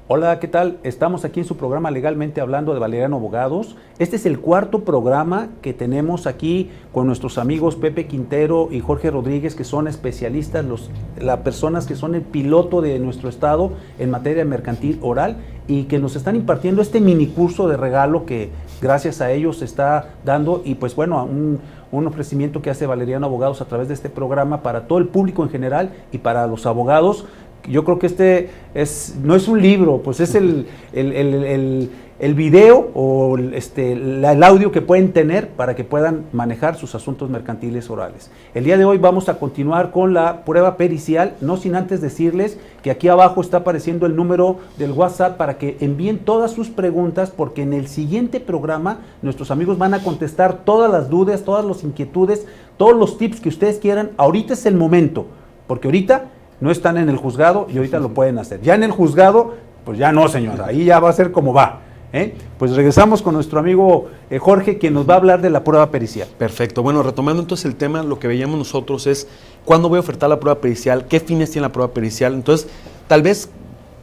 Hola, ¿qué tal? Estamos aquí en su programa Legalmente Hablando de Valeriano Abogados. Este es el cuarto programa que tenemos aquí con nuestros amigos Pepe Quintero y Jorge Rodríguez, que son especialistas, las personas que son el piloto de nuestro estado en materia mercantil oral y que nos están impartiendo este mini curso de regalo que gracias a ellos se está dando y pues bueno, un ofrecimiento que hace Valeriano Abogados a través de este programa para todo el público en general y para los abogados. Yo creo que no es un libro, pues es el video o el audio que pueden tener para que puedan manejar sus asuntos mercantiles orales. El día de hoy vamos a continuar con la prueba pericial, no sin antes decirles que aquí abajo está apareciendo el número del WhatsApp para que envíen todas sus preguntas, porque en el siguiente programa nuestros amigos van a contestar todas las dudas, todas las inquietudes, todos los tips que ustedes quieran. Ahorita es el momento, porque ahorita no están en el juzgado y ahorita lo pueden hacer. Ya en el juzgado, pues ya no, señora, ahí ya va a ser como va. Pues regresamos con nuestro amigo Jorge, quien nos va a hablar de la prueba pericial. Perfecto. Bueno, retomando entonces el tema, lo que veíamos nosotros es cuándo voy a ofertar la prueba pericial, qué fines tiene la prueba pericial. Entonces, tal vez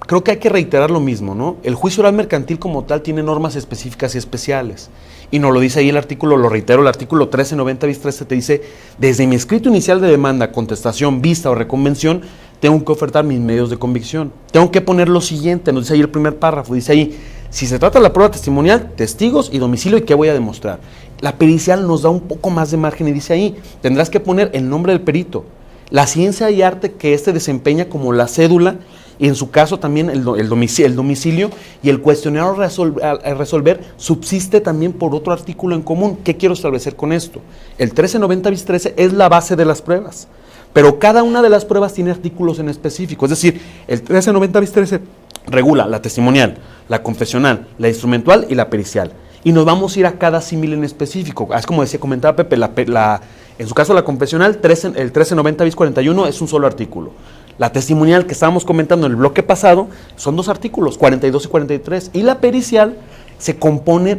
creo que hay que reiterar lo mismo, ¿no? El juicio oral mercantil como tal tiene normas específicas y especiales. Y nos lo dice ahí el artículo, lo reitero, el artículo 1390 bis 13 te dice: desde mi escrito inicial de demanda, contestación, vista o reconvención, tengo que ofertar mis medios de convicción. Tengo que poner lo siguiente, nos dice ahí el primer párrafo, dice ahí: si se trata de la prueba testimonial, testigos y domicilio, ¿y qué voy a demostrar? La pericial nos da un poco más de margen y dice ahí: tendrás que poner el nombre del perito, la ciencia y arte que desempeña como la cédula, y en su caso también el domicilio, y el cuestionario a resolver subsiste también por otro artículo en común. ¿Qué quiero establecer con esto? El 1390 bis 13 es la base de las pruebas, pero cada una de las pruebas tiene artículos en específico. Es decir, el 1390 bis 13 regula la testimonial, la confesional, la instrumental y la pericial. Y nos vamos a ir a cada símil en específico. Es como comentaba Pepe, en su caso la confesional, el 1390 bis 41 es un solo artículo. La testimonial que estábamos comentando en el bloque pasado son dos artículos, 42 y 43. Y la pericial se compone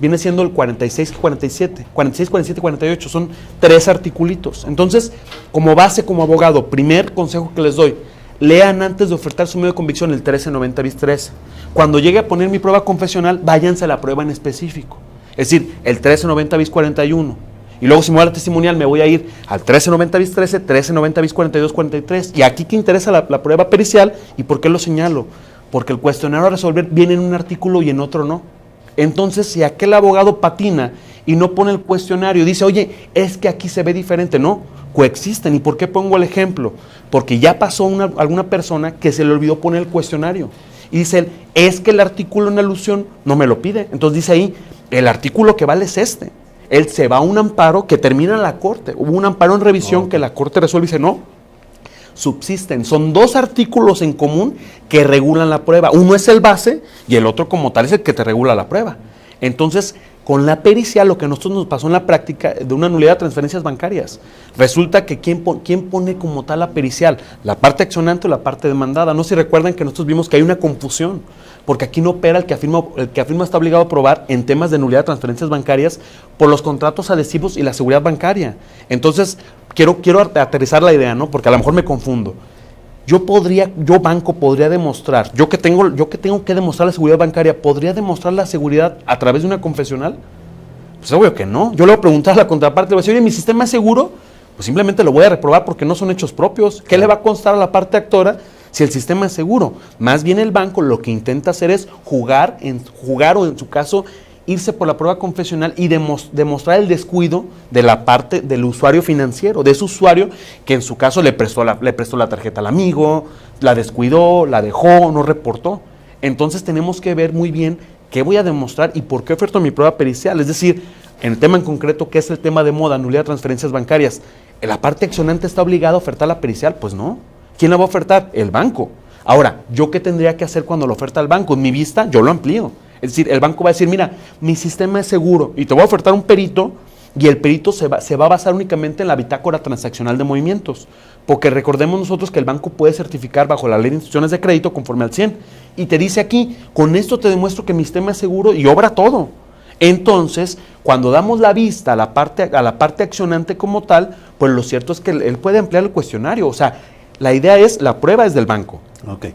viene siendo el 46 y 47. 46, 47 y 48 son tres articulitos. Entonces, como base, como abogado, primer consejo que les doy: lean antes de ofertar su medio de convicción el 1390 bis 13. Cuando llegue a poner mi prueba confesional, váyanse a la prueba en específico. Es decir, el 1390 bis 41. Y luego, si me voy a la testimonial, me voy a ir al 1390 bis 13, 1390 bis 42, 43. Y aquí que interesa la prueba pericial. ¿Y por qué lo señalo? Porque el cuestionario a resolver viene en un artículo y en otro no. Entonces, si aquel abogado patina y no pone el cuestionario, dice: oye, es que aquí se ve diferente. No, coexisten. ¿Y por qué pongo el ejemplo? Porque ya pasó alguna persona que se le olvidó poner el cuestionario. Y dice él: es que el artículo en alusión no me lo pide. Entonces dice ahí: el artículo que vale es este. Él se va a un amparo que termina en la corte. Hubo un amparo en revisión que la corte resuelve y dice: no, subsisten. Son dos artículos en común que regulan la prueba. Uno es el base y el otro como tal es el que te regula la prueba. Entonces, con la pericial, lo que a nosotros nos pasó en la práctica de una nulidad de transferencias bancarias, resulta que ¿quién pone como tal la pericial? ¿La parte accionante o la parte demandada? No sé si recuerdan que nosotros vimos que hay una confusión, porque aquí no opera el que afirma está obligado a probar en temas de nulidad de transferencias bancarias por los contratos adhesivos y la seguridad bancaria. Entonces, quiero aterrizar la idea, ¿no? Porque a lo mejor me confundo. Yo banco podría demostrar, yo que tengo que demostrar la seguridad bancaria, ¿podría demostrar la seguridad a través de una confesional? Pues obvio que no. Yo le voy a preguntar a la contraparte, le voy a decir: oye, ¿mi sistema es seguro? Pues simplemente lo voy a reprobar porque no son hechos propios. ¿Qué le va a constar a la parte actora si el sistema es seguro? Más bien el banco lo que intenta hacer es jugar o en su caso irse por la prueba confesional y demostrar el descuido de la parte del usuario financiero, de ese usuario que en su caso le prestó la tarjeta al amigo, la descuidó, la dejó, no reportó. Entonces tenemos que ver muy bien qué voy a demostrar y por qué oferto mi prueba pericial. Es decir, en el tema en concreto, que es el tema de moda, nulidad de transferencias bancarias, ¿la parte accionante está obligada a ofertar la pericial? Pues no. ¿Quién la va a ofertar? El banco. Ahora, ¿yo qué tendría que hacer cuando lo oferta el banco? En mi vista, yo lo amplío. Es decir, el banco va a decir: mira, mi sistema es seguro y te voy a ofertar un perito, y el perito se va a basar únicamente en la bitácora transaccional de movimientos, porque recordemos nosotros que el banco puede certificar bajo la ley de instituciones de crédito conforme al 100, y te dice aquí: con esto te demuestro que mi sistema es seguro, y obra todo. Entonces, cuando damos la vista a la parte accionante como tal, pues lo cierto es que él puede ampliar el cuestionario. O sea, la idea es, la prueba es del banco. Ok.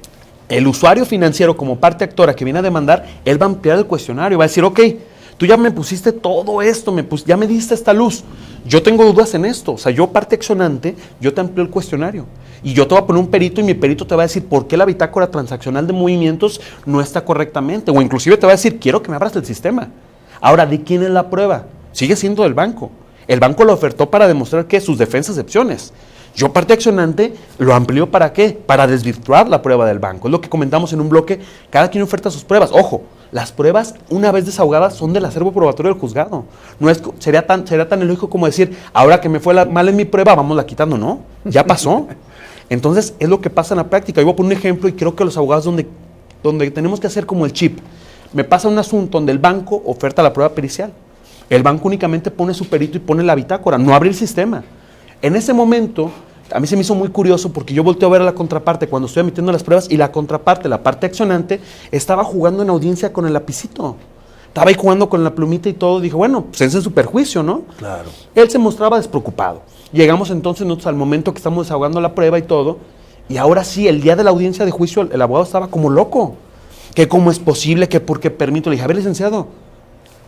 el usuario financiero como parte actora que viene a demandar, él va a ampliar el cuestionario, va a decir, ok, tú ya me pusiste todo esto, ya me diste esta luz, yo tengo dudas en esto, o sea, yo parte accionante, yo te amplio el cuestionario y yo te voy a poner un perito y mi perito te va a decir por qué la bitácora transaccional de movimientos no está correctamente, o inclusive te va a decir, quiero que me abras el sistema. Ahora, ¿de quién es la prueba? Sigue siendo del banco. El banco lo ofertó para demostrar que sus defensas excepciones. Yo, parte accionante, lo amplió ¿para qué? Para desvirtuar la prueba del banco. Es lo que comentamos en un bloque, cada quien oferta sus pruebas. Ojo, las pruebas, una vez desahogadas, son del acervo probatorio del juzgado. No es, sería tan ilógico como decir, ahora que me fue mal en mi prueba, vamos la quitando. No, ya pasó. Entonces, es lo que pasa en la práctica. Yo voy a poner un ejemplo y creo que los abogados donde tenemos que hacer como el chip. Me pasa un asunto donde el banco oferta la prueba pericial. El banco únicamente pone su perito y pone la bitácora, no abre el sistema. En ese momento, a mí se me hizo muy curioso porque yo volteo a ver a la contraparte cuando estoy emitiendo las pruebas y la contraparte, la parte accionante, estaba jugando en audiencia con el lapicito. Estaba ahí jugando con la plumita y todo. Dije, bueno, pues ese es su perjuicio, ¿no? Claro. Él se mostraba despreocupado. Llegamos entonces nosotros al momento que estamos desahogando la prueba y todo. Y ahora sí, el día de la audiencia de juicio, el abogado estaba como loco. Que cómo es posible, que por qué permito. Le dije, a ver, licenciado,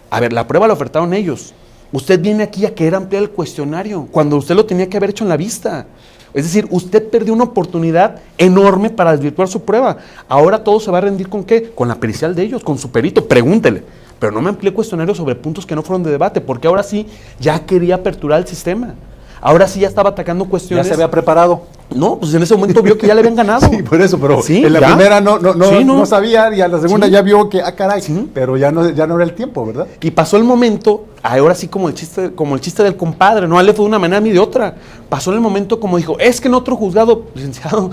a ver, la prueba la ofertaron ellos. Usted viene aquí a querer ampliar el cuestionario, cuando usted lo tenía que haber hecho en la vista. Es decir, usted perdió una oportunidad enorme para desvirtuar su prueba. Ahora todo se va a rendir ¿con qué? Con la pericial de ellos, con su perito, pregúntele. Pero no me amplié cuestionario sobre puntos que no fueron de debate, porque ahora sí ya quería aperturar el sistema. Ahora sí ya estaba atacando cuestiones. Ya se había preparado. No, pues en ese momento vio que ya le habían ganado. Sí, por eso, pero sí, en la ya. primera no Sí, sabía, y a la segunda Sí. ya vio que, caray, Sí. pero ya no era el tiempo, ¿verdad? Y pasó el momento, ahora sí como el chiste del compadre, no, a él le fue de una manera a mí de otra. Pasó el momento como dijo, es que en otro juzgado, licenciado,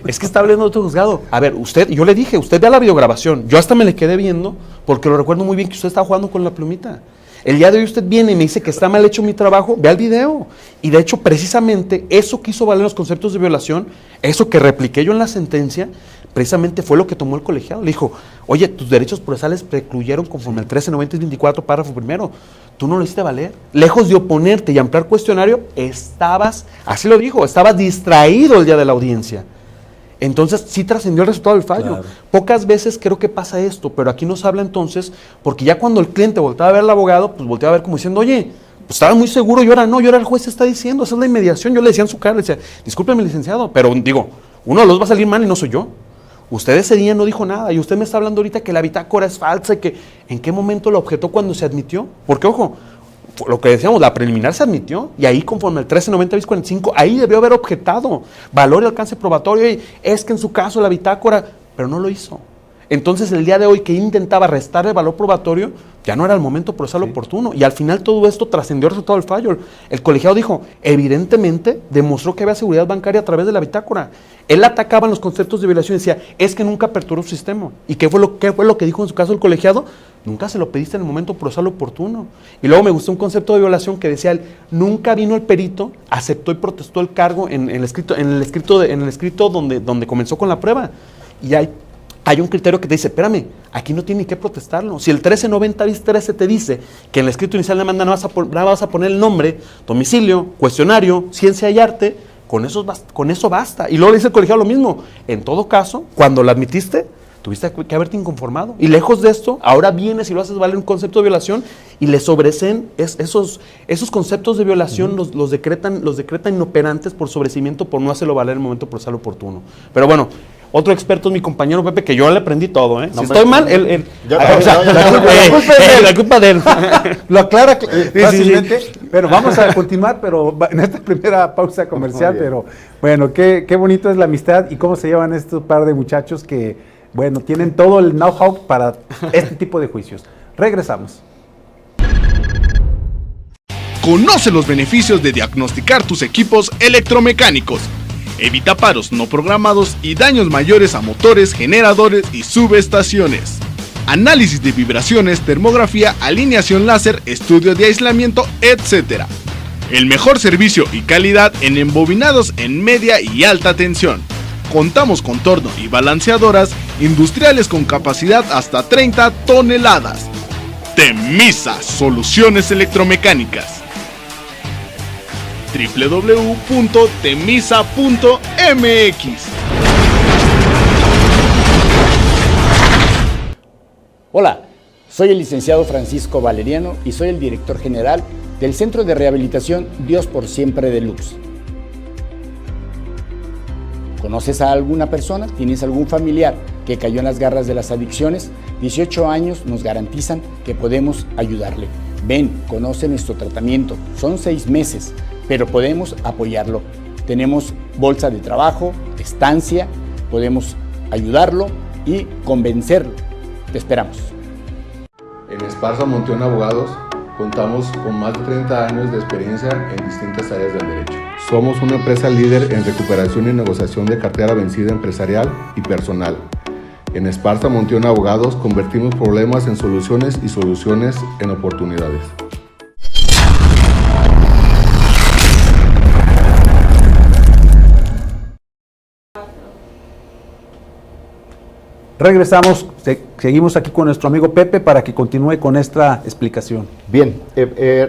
es que está hablando de otro juzgado. A ver, yo le dije, usted vea la videograbación, yo hasta me le quedé viendo, porque lo recuerdo muy bien que usted estaba jugando con la plumita. El día de hoy usted viene y me dice que está mal hecho mi trabajo, vea el video. Y de hecho, precisamente, eso que hizo valer los conceptos de violación, eso que repliqué yo en la sentencia, precisamente fue lo que tomó el colegiado. Le dijo, oye, tus derechos procesales precluyeron conforme al 1390-24, párrafo primero. Tú no lo hiciste valer. Lejos de oponerte y ampliar cuestionario, estabas, así lo dijo, estabas distraído el día de la audiencia. Entonces sí trascendió el resultado del fallo. Claro. Pocas veces creo que pasa esto, pero aquí nos habla entonces, porque ya cuando el cliente volteaba a ver al abogado, pues volteaba a ver como diciendo, oye, pues estaba muy seguro, y ahora no, y ahora el juez está diciendo, esa es la inmediación. Yo le decía en su cara, le decía, discúlpeme, licenciado, pero digo, uno de los va a salir mal y no soy yo. Usted ese día no dijo nada y usted me está hablando ahorita que la bitácora es falsa y que ¿en qué momento lo objetó cuando se admitió? Porque ojo, lo que decíamos, la preliminar se admitió y ahí conforme al 1390-45, ahí debió haber objetado valor y alcance probatorio y es que en su caso la bitácora, pero no lo hizo. Entonces el día de hoy que intentaba restar el valor probatorio, ya no era el momento procesal oportuno y al final todo esto trascendió el resultado del fallo. El colegiado dijo, evidentemente demostró que había seguridad bancaria a través de la bitácora. Él atacaba en los conceptos de violación y decía, es que nunca aperturó su sistema. ¿Y qué fue lo que dijo en su caso el colegiado? Nunca se lo pediste en el momento procesal oportuno. Y luego me gustó un concepto de violación que decía él, nunca vino el perito, aceptó y protestó el cargo en el escrito donde comenzó con la prueba. Y hay un criterio que te dice, espérame, aquí no tiene ni qué protestarlo. Si el 1390-13 te dice que en el escrito inicial de demanda no vas a poner el nombre, domicilio, cuestionario, ciencia y arte, con eso basta. Y luego le dice el colegiado lo mismo. En todo caso, cuando lo admitiste, tuviste que haberte inconformado. Y lejos de esto, ahora vienes y lo haces valer un concepto de violación y le sobreseen esos conceptos de violación, los decretan inoperantes por sobrecimiento por no hacerlo valer en el momento procesal oportuno. Pero bueno, otro experto es mi compañero Pepe, que yo le aprendí todo, ¿eh? Si estoy mal, la culpa de él. Lo aclara fácilmente. Pero vamos a continuar, pero en esta primera pausa comercial, pero bueno, qué bonito es la amistad y cómo se llevan estos par de muchachos que, bueno, tienen todo el know-how para este tipo de juicios. Regresamos. Conoce los beneficios de diagnosticar tus equipos electromecánicos. Evita paros no programados y daños mayores a motores, generadores y subestaciones. Análisis de vibraciones, termografía, alineación láser, estudio de aislamiento, etc. El mejor servicio y calidad en embobinados en media y alta tensión. Contamos con torno y balanceadoras industriales con capacidad hasta 30 toneladas. Temisa Soluciones Electromecánicas. www.temisa.mx. Hola, soy el licenciado Francisco Valeriano y soy el director general del Centro de Rehabilitación Dios por Siempre de Lux. ¿Conoces a alguna persona? ¿Tienes algún familiar que cayó en las garras de las adicciones? 18 años nos garantizan que podemos ayudarle. Ven, conoce nuestro tratamiento. Son 6 meses, pero podemos apoyarlo. Tenemos bolsa de trabajo, estancia, podemos ayudarlo y convencerlo. Te esperamos. En Esparza Monteón Abogados contamos con más de 30 años de experiencia en distintas áreas del derecho. Somos una empresa líder en recuperación y negociación de cartera vencida empresarial y personal. En Esparza Monteón Abogados convertimos problemas en soluciones y soluciones en oportunidades. Regresamos, seguimos aquí con nuestro amigo Pepe para que continúe con esta explicación. Bien,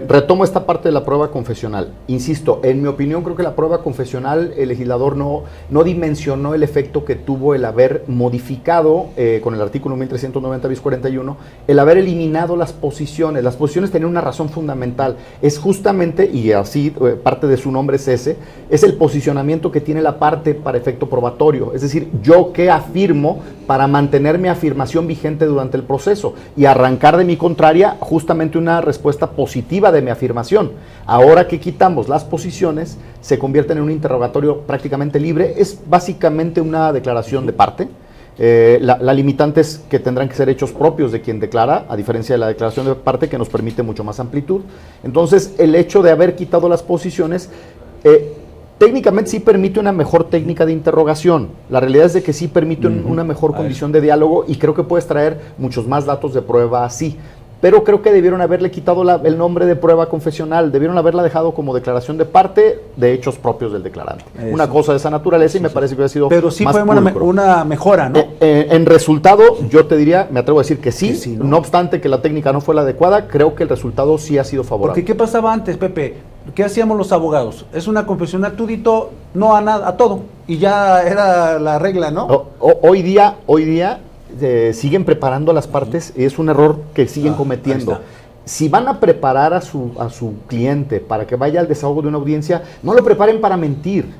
retomo esta parte de la prueba confesional. Insisto, en mi opinión creo que la prueba confesional, el legislador no dimensionó el efecto que tuvo el haber modificado con el artículo 1390 bis 41, el haber eliminado las posiciones. Las posiciones tenían una razón fundamental, es justamente, y así parte de su nombre es ese, es el posicionamiento que tiene la parte para efecto probatorio. Es decir, yo qué afirmo para mantener mi afirmación vigente durante el proceso y arrancar de mi contraria justamente una respuesta positiva de mi afirmación. Ahora que quitamos las posiciones, se convierte en un interrogatorio prácticamente libre, es básicamente una declaración de parte. La limitante es que tendrán que ser hechos propios de quien declara, a diferencia de la declaración de parte que nos permite mucho más amplitud. Entonces, el hecho de haber quitado las posiciones técnicamente sí permite una mejor técnica de interrogación. La realidad es de que sí permite una mejor condición de diálogo y creo que puedes traer muchos más datos de prueba así. Pero creo que debieron haberle quitado el nombre de prueba confesional, debieron haberla dejado como declaración de parte de hechos propios del declarante. Eso. Una cosa de esa naturaleza y me parece que hubiera sido pero sí más fue una mejora, ¿no? En resultado, yo te diría, me atrevo a decir que sí, ¿no? No obstante que la técnica no fue la adecuada, creo que el resultado sí ha sido favorable. Porque ¿qué pasaba antes, Pepe? ¿Qué hacíamos los abogados? Es una confesional, tú dito no a nada, a todo, y ya era la regla, ¿no? Hoy día siguen preparando a las partes y es un error que siguen cometiendo. Si van a preparar a su cliente para que vaya al desahogo de una audiencia, no lo preparen para mentir,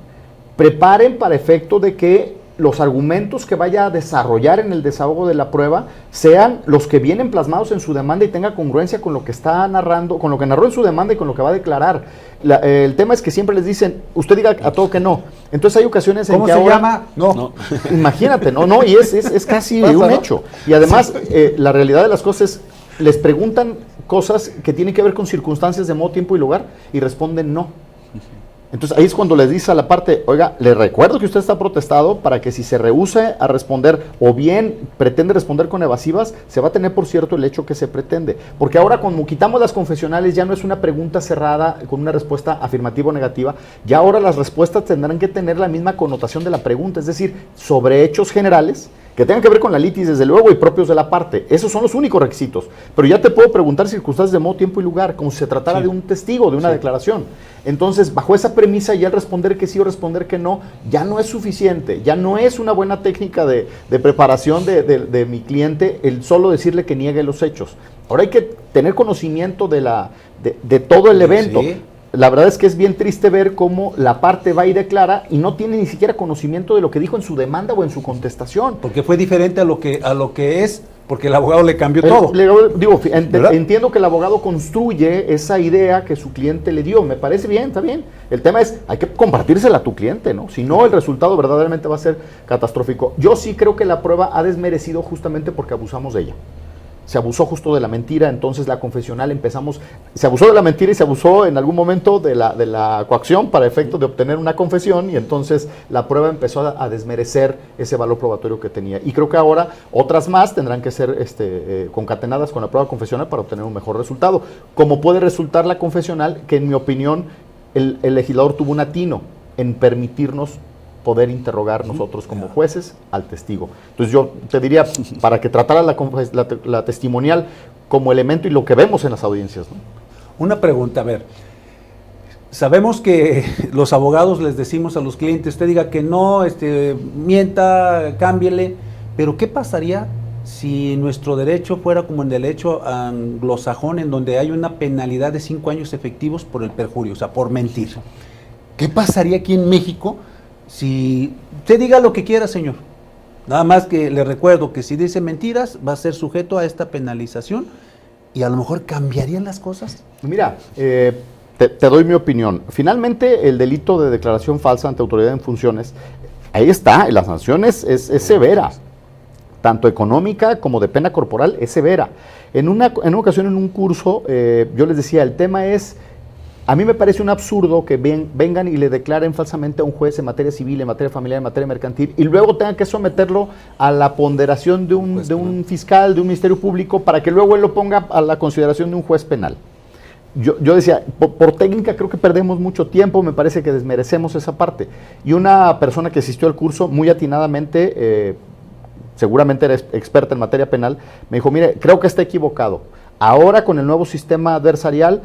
preparen para efecto de que los argumentos que vaya a desarrollar en el desahogo de la prueba sean los que vienen plasmados en su demanda y tenga congruencia con lo que está narrando, con lo que narró en su demanda y con lo que va a declarar. El tema es que siempre les dicen, usted diga a todo que no. Entonces hay ocasiones en que ¿cómo se llama? No. Imagínate, y es casi un hecho. Y además, la realidad de las cosas es, les preguntan cosas que tienen que ver con circunstancias de modo, tiempo y lugar y responden no. Entonces ahí es cuando les dice a la parte, oiga, le recuerdo que usted está protestado para que si se rehúse a responder o bien pretende responder con evasivas, se va a tener por cierto el hecho que se pretende. Porque ahora como quitamos las confesionales ya no es una pregunta cerrada con una respuesta afirmativa o negativa, ya ahora las respuestas tendrán que tener la misma connotación de la pregunta, es decir, sobre hechos generales que tengan que ver con la litis, desde luego, y propios de la parte. Esos son los únicos requisitos. Pero ya te puedo preguntar circunstancias de modo, tiempo y lugar, como si se tratara de un testigo, de una declaración. Entonces, bajo esa premisa, ya el responder que sí o responder que no, ya no es suficiente, ya no es una buena técnica de preparación de mi cliente el solo decirle que niegue los hechos. Ahora hay que tener conocimiento de todo el evento. Sí. La verdad es que es bien triste ver cómo la parte va y declara y no tiene ni siquiera conocimiento de lo que dijo en su demanda o en su contestación. Porque fue diferente a lo que es, porque el abogado le cambió todo. Entiendo que el abogado construye esa idea que su cliente le dio. Me parece bien, está bien. El tema es, hay que compartírsela a tu cliente, ¿no? Si no, el resultado verdaderamente va a ser catastrófico. Yo sí creo que la prueba ha desmerecido justamente porque abusamos de ella. Se abusó justo de la mentira, entonces la confesional se abusó de la mentira y se abusó en algún momento de la coacción para efecto de obtener una confesión y entonces la prueba empezó a desmerecer ese valor probatorio que tenía. Y creo que ahora otras más tendrán que ser concatenadas con la prueba confesional para obtener un mejor resultado. Como puede resultar la confesional, que en mi opinión el legislador tuvo un atino en permitirnos poder interrogar nosotros como jueces al testigo. Entonces yo te diría, para que tratara la testimonial como elemento y lo que vemos en las audiencias, ¿no? Una pregunta, a ver, sabemos que los abogados les decimos a los clientes, usted diga que no, mienta, cámbiele, pero ¿qué pasaría si nuestro derecho fuera como el derecho anglosajón, en donde hay una penalidad de 5 años efectivos por el perjurio, o sea, por mentir. ¿Qué pasaría aquí en México si usted diga lo que quiera, señor? Nada más que le recuerdo que si dice mentiras va a ser sujeto a esta penalización y a lo mejor cambiarían las cosas. Mira, te doy mi opinión. Finalmente, el delito de declaración falsa ante autoridad en funciones, ahí está, la sanción es severa, tanto económica como de pena corporal, es severa. En una ocasión, en un curso, yo les decía, el tema es, a mí me parece un absurdo que vengan y le declaren falsamente a un juez en materia civil, en materia familiar, en materia mercantil, y luego tengan que someterlo a la ponderación de un fiscal, de un ministerio público, para que luego él lo ponga a la consideración de un juez penal. Yo decía, por técnica creo que perdemos mucho tiempo, me parece que desmerecemos esa parte. Y una persona que asistió al curso, muy atinadamente, seguramente era experta en materia penal, me dijo, mire, creo que está equivocado. Ahora con el nuevo sistema adversarial,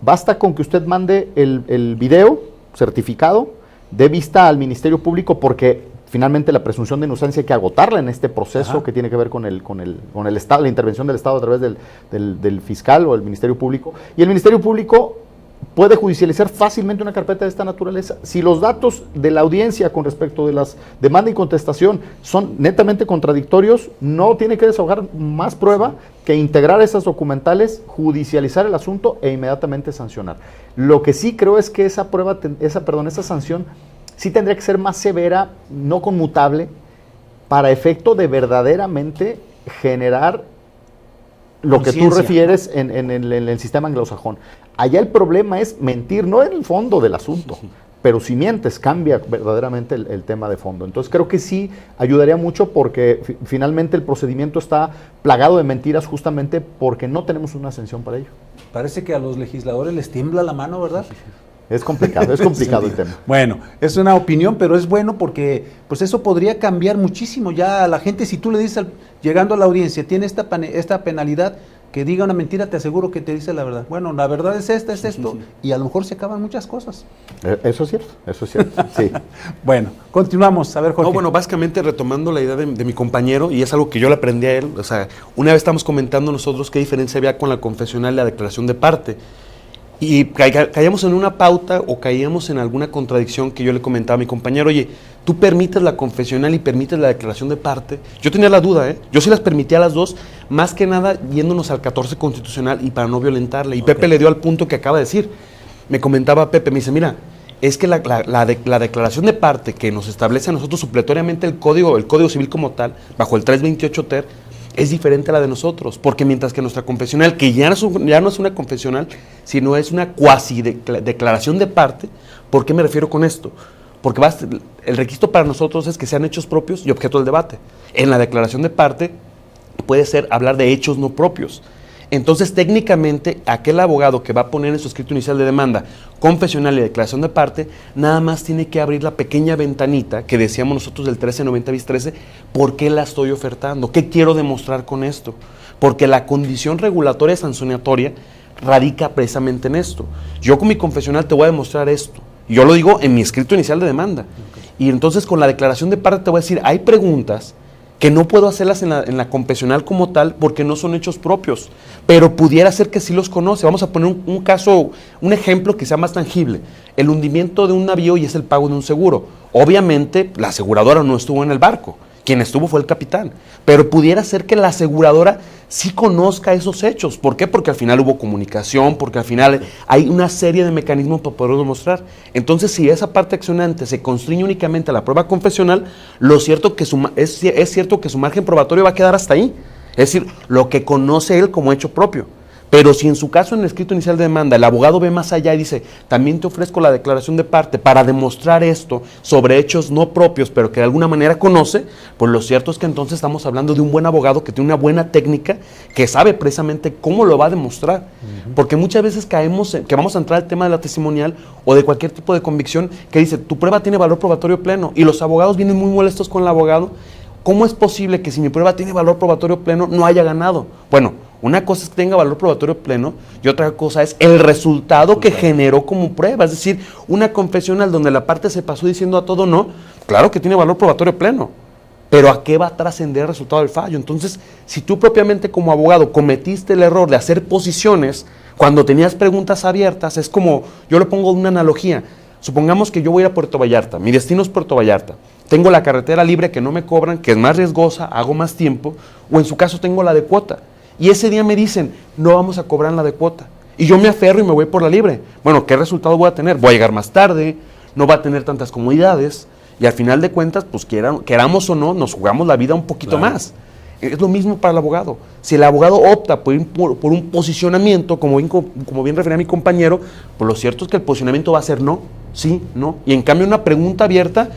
basta con que usted mande el video certificado, dé vista al Ministerio Público, porque finalmente la presunción de inocencia hay que agotarla en este proceso que tiene que ver con el Estado, la intervención del Estado a través del fiscal o el Ministerio Público. Y el Ministerio Público puede judicializar fácilmente una carpeta de esta naturaleza. Si los datos de la audiencia con respecto de las demanda y contestación son netamente contradictorios, no tiene que desahogar más prueba que integrar esas documentales, judicializar el asunto e inmediatamente sancionar. Lo que sí creo es que esa sanción sí tendría que ser más severa, no conmutable, para efecto de verdaderamente generar lo que tú refieres en el sistema anglosajón. Allá el problema es mentir, no en el fondo del asunto, pero si mientes cambia verdaderamente el tema de fondo. Entonces creo que sí ayudaría mucho porque finalmente el procedimiento está plagado de mentiras justamente porque no tenemos una sanción para ello. Parece que a los legisladores les tiembla la mano, ¿verdad? Es complicado el tema. Bueno, es una opinión, pero es bueno porque pues eso podría cambiar muchísimo ya a la gente. Si tú le dices, llegando a la audiencia, tiene esta penalidad, que diga una mentira, te aseguro que te dice la verdad. Bueno, la verdad es esta, es esto, y a lo mejor se acaban muchas cosas. Eso es cierto, sí. Bueno, continuamos, a ver, Jorge. No, bueno, básicamente retomando la idea de mi compañero, y es algo que yo le aprendí a él, o sea, una vez estamos comentando nosotros qué diferencia había con la confesional y la declaración de parte, y caíamos en una pauta o caíamos en alguna contradicción que yo le comentaba a mi compañero, oye, tú permites la confesional y permites la declaración de parte. Yo tenía la duda, yo sí las permitía a las dos, más que nada yéndonos al 14 constitucional y para no violentarle. Y Pepe le dio al punto que acaba de decir. Me comentaba Pepe, me dice, mira, es que la declaración de parte que nos establece a nosotros supletoriamente el Código Civil como tal, bajo el 328 ter, es diferente a la de nosotros, porque mientras que nuestra confesional, que ya no es una confesional, sino es una cuasi declaración de parte. ¿Por qué me refiero con esto? Porque el requisito para nosotros es que sean hechos propios y objeto del debate. En la declaración de parte puede ser hablar de hechos no propios. Entonces, técnicamente, aquel abogado que va a poner en su escrito inicial de demanda confesional y declaración de parte, nada más tiene que abrir la pequeña ventanita que decíamos nosotros del 1390 bis 13, ¿por qué la estoy ofertando? ¿Qué quiero demostrar con esto? Porque la condición regulatoria sancionatoria radica precisamente en esto. Yo con mi confesional te voy a demostrar esto. Yo lo digo en mi escrito inicial de demanda. Y entonces con la declaración de parte te voy a decir, hay preguntas que no puedo hacerlas en la confesional como tal porque no son hechos propios, pero pudiera ser que sí los conoce. Vamos a poner un caso, un ejemplo que sea más tangible. El hundimiento de un navío y es el pago de un seguro. Obviamente la aseguradora no estuvo en el barco, quien estuvo fue el capitán, pero pudiera ser que la aseguradora sí conozca esos hechos. ¿Por qué? Porque al final hubo comunicación, porque al final hay una serie de mecanismos para poderlo demostrar. Entonces, si esa parte accionante se constriñe únicamente a la prueba confesional, lo cierto que es cierto que su margen probatorio va a quedar hasta ahí. Es decir, lo que conoce él como hecho propio. Pero si en su caso, en el escrito inicial de demanda, el abogado ve más allá y dice, también te ofrezco la declaración de parte para demostrar esto sobre hechos no propios, pero que de alguna manera conoce, pues lo cierto es que entonces estamos hablando de un buen abogado que tiene una buena técnica, que sabe precisamente cómo lo va a demostrar. Porque muchas veces caemos que vamos a entrar al tema de la testimonial o de cualquier tipo de convicción que dice, tu prueba tiene valor probatorio pleno, y los abogados vienen muy molestos con el abogado. ¿Cómo es posible que si mi prueba tiene valor probatorio pleno no haya ganado? Bueno, una cosa es que tenga valor probatorio pleno y otra cosa es el resultado que generó como prueba. Es decir, una confesional donde la parte se pasó diciendo a todo no, claro que tiene valor probatorio pleno, pero ¿a qué va a trascender el resultado del fallo? Entonces, si tú propiamente como abogado cometiste el error de hacer posiciones cuando tenías preguntas abiertas, es como, yo le pongo una analogía, supongamos que yo voy a ir a Puerto Vallarta, mi destino es Puerto Vallarta, tengo la carretera libre que no me cobran, que es más riesgosa, hago más tiempo, o en su caso tengo la de cuota, y ese día me dicen, no vamos a cobrar la de cuota, y yo me aferro y me voy por la libre. Bueno, ¿qué resultado voy a tener? Voy a llegar más tarde, no va a tener tantas comodidades, y al final de cuentas, pues queramos o no, nos jugamos la vida un poquito más. Es lo mismo para el abogado. Si el abogado opta por un posicionamiento, como bien refería mi compañero, pues lo cierto es que el posicionamiento va a ser no, sí, no. Y en cambio una pregunta abierta,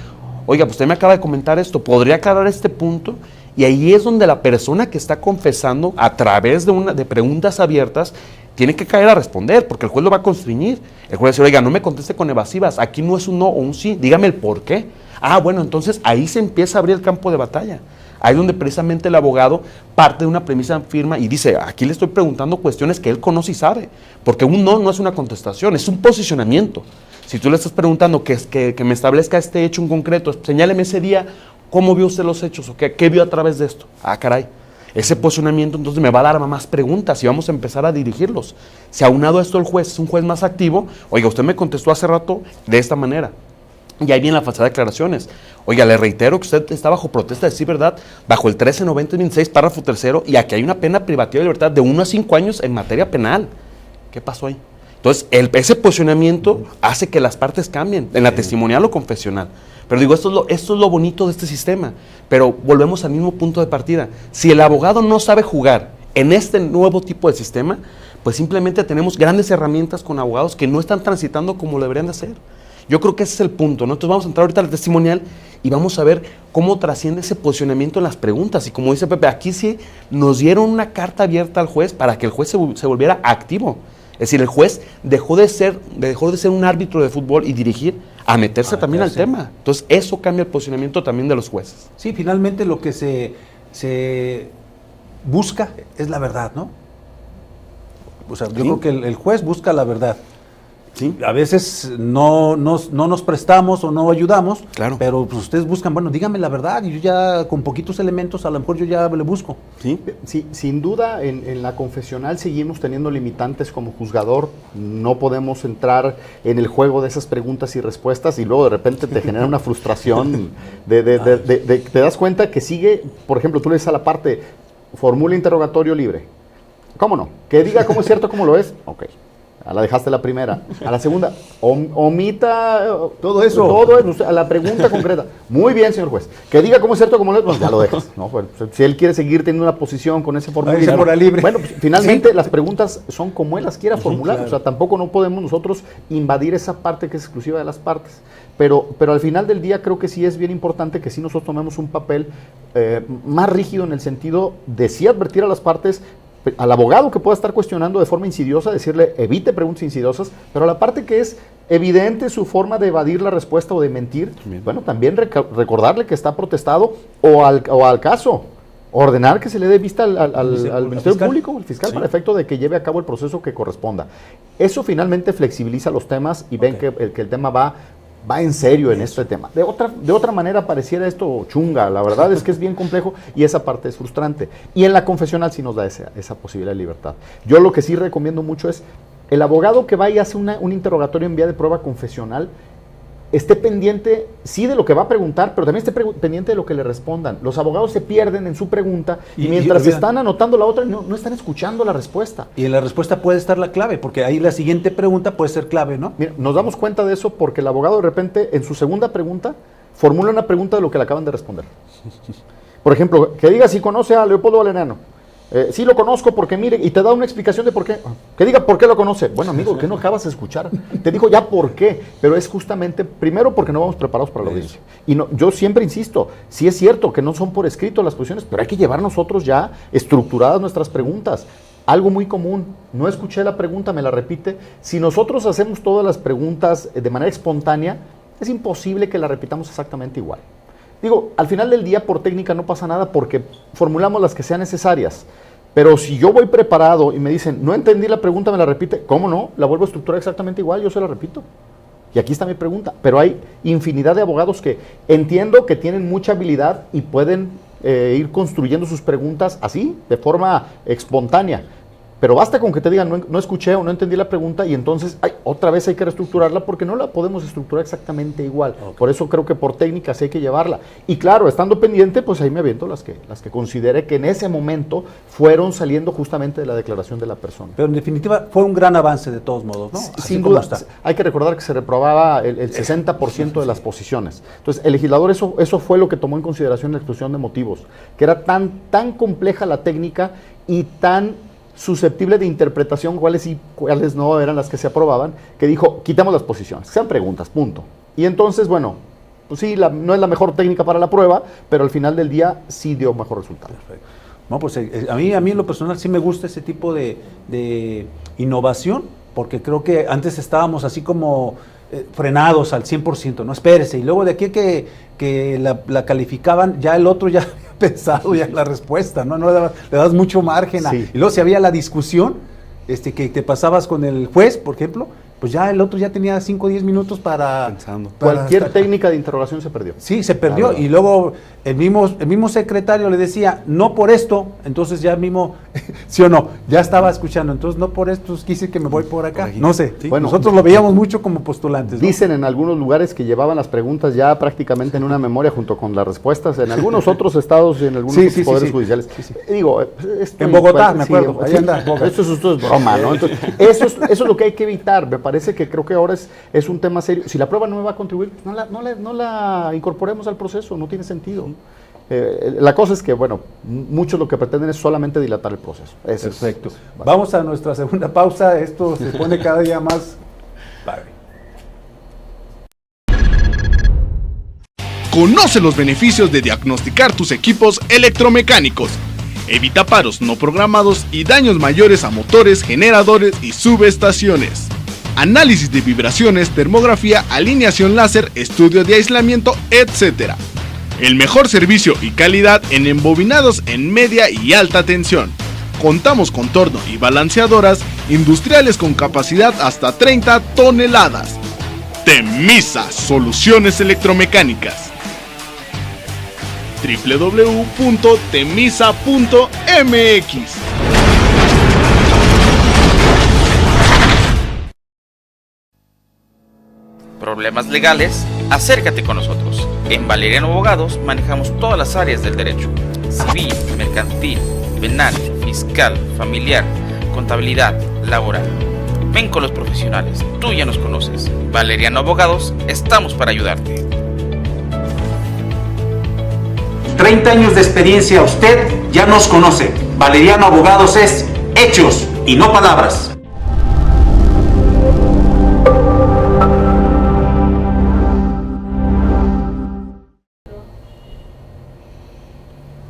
oiga, pues usted me acaba de comentar esto, ¿podría aclarar este punto? Y ahí es donde la persona que está confesando a través de preguntas abiertas tiene que caer a responder, porque el juez lo va a constreñir. El juez va a decir, oiga, no me conteste con evasivas, aquí no es un no o un sí, dígame el por qué. Ah, bueno, entonces ahí se empieza a abrir el campo de batalla. Ahí es donde precisamente el abogado parte de una premisa firme y dice, aquí le estoy preguntando cuestiones que él conoce y sabe, porque un no es una contestación, es un posicionamiento. Si tú le estás preguntando que me establezca este hecho en concreto, señáleme ese día, ¿cómo vio usted los hechos? ¿O qué vio a través de esto? Ah, caray. Ese posicionamiento entonces me va a dar más preguntas y vamos a empezar a dirigirlos. Si aunado a esto el juez es un juez más activo, oiga, usted me contestó hace rato de esta manera. Y ahí viene la falsedad de declaraciones. Oiga, le reitero que usted está bajo protesta de decir verdad, bajo el 1390-26, párrafo 3, y aquí hay una pena privativa de libertad de 1 a 5 años en materia penal. ¿Qué pasó ahí? Entonces, ese posicionamiento hace que las partes cambien, en la testimonial o confesional. Pero digo, esto es lo bonito de este sistema. Pero volvemos al mismo punto de partida. Si el abogado no sabe jugar en este nuevo tipo de sistema, pues simplemente tenemos grandes herramientas con abogados que no están transitando como lo deberían de hacer. Yo creo que ese es el punto, ¿no? Entonces vamos a entrar ahorita al testimonial y vamos a ver cómo trasciende ese posicionamiento en las preguntas. Y como dice Pepe, aquí sí nos dieron una carta abierta al juez para que el juez se volviera activo. Es decir, el juez dejó de ser un árbitro de fútbol y dirigir a meterse también al tema. Entonces eso cambia el posicionamiento también de los jueces. Sí, finalmente lo que se busca es la verdad, ¿no? O sea, yo creo que el juez busca la verdad. ¿Sí? A veces no nos prestamos o no ayudamos, claro, pero pues ustedes buscan, bueno, dígame la verdad, y yo ya con poquitos elementos a lo mejor yo ya le busco. Sí, sin duda en la confesional seguimos teniendo limitantes como juzgador, no podemos entrar en el juego de esas preguntas y respuestas y luego de repente te genera una frustración, te das cuenta que sigue, por ejemplo, tú le dices a la parte, formula interrogatorio libre, ¿cómo no? Que diga cómo es cierto, cómo lo es, ok. A la dejaste la primera. A la segunda, omita todo eso, a la pregunta concreta. Muy bien, señor juez. Que diga cómo es cierto, cómo no es, pues ya lo dejas. ¿No? Pues, si él quiere seguir teniendo una posición con ese formulario. Libre. Bueno, pues, finalmente las preguntas son como él las quiera formular. Claro. O sea, tampoco no podemos nosotros invadir esa parte que es exclusiva de las partes. Pero al final del día creo que sí es bien importante que sí nosotros tomemos un papel más rígido en el sentido de sí advertir a las partes, al abogado que pueda estar cuestionando de forma insidiosa, decirle evite preguntas insidiosas, pero a la parte que es evidente su forma de evadir la respuesta o de mentir, bueno, también recordarle que está protestado o al caso, ordenar que se le dé vista al Ministerio Público, al fiscal, para efecto de que lleve a cabo el proceso que corresponda. Eso finalmente flexibiliza los temas y ven que el tema va en serio en este tema. De otra manera pareciera esto chunga, la verdad es que es bien complejo y esa parte es frustrante. Y en la confesional sí nos da esa posibilidad de libertad. Yo lo que sí recomiendo mucho es, el abogado que va y hace un interrogatorio en vía de prueba confesional, esté pendiente, sí, de lo que va a preguntar, pero también esté pendiente de lo que le respondan. Los abogados se pierden en su pregunta y mientras están anotando la otra, no están escuchando la respuesta. Y en la respuesta puede estar la clave, porque ahí la siguiente pregunta puede ser clave, ¿no? Mira, nos damos cuenta de eso porque el abogado de repente, en su segunda pregunta, formula una pregunta de lo que le acaban de responder. Por ejemplo, que diga si conoce a Leopoldo Valeriano. Sí lo conozco porque mire, y te da una explicación de por qué. Que diga por qué lo conoce. Bueno, amigo, ¿qué no acabas de escuchar? Te dijo ya por qué, pero es justamente, primero porque no vamos preparados para la audiencia. Y no, yo siempre insisto, sí es cierto que no son por escrito las posiciones, pero hay que llevar nosotros ya estructuradas nuestras preguntas. Algo muy común, no escuché la pregunta, me la repite. Si nosotros hacemos todas las preguntas de manera espontánea, es imposible que la repitamos exactamente igual. Digo, al final del día por técnica no pasa nada porque formulamos las que sean necesarias. Pero si yo voy preparado y me dicen, no entendí la pregunta, me la repite, ¿cómo no? La vuelvo a estructurar exactamente igual, yo se la repito. Y aquí está mi pregunta, pero hay infinidad de abogados que entiendo que tienen mucha habilidad y pueden ir construyendo sus preguntas así, de forma espontánea. Pero basta con que te digan, no escuché o no entendí la pregunta y entonces otra vez hay que reestructurarla porque no la podemos estructurar exactamente igual. Okay. Por eso creo que por técnicas hay que llevarla. Y claro, estando pendiente, pues ahí me aviento las que considere que en ese momento fueron saliendo justamente de la declaración de la persona. Pero en definitiva fue un gran avance de todos modos, ¿no? Sin duda. Hay que recordar que se reprobaba el 60% de las posiciones. Entonces, el legislador eso fue lo que tomó en consideración la exposición de motivos, que era tan compleja la técnica y tan susceptible de interpretación, cuáles y cuáles no eran las que se aprobaban, que dijo, quitamos las posiciones, sean preguntas, punto. Y entonces, bueno, pues sí, no es la mejor técnica para la prueba, pero al final del día sí dio mejor resultado. Perfecto. No, pues a mí en lo personal sí me gusta ese tipo de innovación, porque creo que antes estábamos así como frenados al 100%, no, espérese, y luego de aquí que la calificaban, ya el otro ya había pensado ya la respuesta, ¿no? Le das mucho margen, sí. Y luego si había la discusión, que te pasabas con el juez, por ejemplo, pues ya el otro ya tenía 5 o 10 minutos pensando. Cualquier técnica de interrogación se perdió. Sí, se perdió, y luego el mismo secretario le decía, no por esto, entonces ya mismo, sí o no, ya estaba escuchando, entonces no por esto quise que me voy por acá, no sé, sí. Bueno, nosotros lo veíamos mucho como postulantes, ¿no? Dicen en algunos lugares que llevaban las preguntas ya prácticamente en una memoria junto con las respuestas, en algunos otros estados y en algunos otros poderes judiciales. Sí. Digo, en Bogotá, me acuerdo, ahí anda. Esto es broma, ¿no? Entonces, eso es lo que hay que evitar. Me parece que creo que ahora es un tema serio. Si la prueba no me va a contribuir, no la incorporemos al proceso, no tiene sentido. La cosa es que, bueno, muchos lo que pretenden es solamente dilatar el proceso. Perfecto. Vamos a nuestra segunda pausa. Esto se pone cada día más padre. Conoce los beneficios de diagnosticar tus equipos electromecánicos. Evita paros no programados y daños mayores a motores, generadores y subestaciones. Análisis de vibraciones, termografía, alineación láser, estudio de aislamiento, etc. El mejor servicio y calidad en embobinados en media y alta tensión. Contamos con torno y balanceadoras industriales con capacidad hasta 30 toneladas. Temisa Soluciones Electromecánicas. www.temisa.mx. ¿Problemas legales? Acércate con nosotros. En Valeriano Abogados manejamos todas las áreas del derecho: civil, mercantil, penal, fiscal, familiar, contabilidad, laboral. Ven con los profesionales, tú ya nos conoces. Valeriano Abogados, estamos para ayudarte. 30 años de experiencia, usted ya nos conoce. Valeriano Abogados es hechos y no palabras.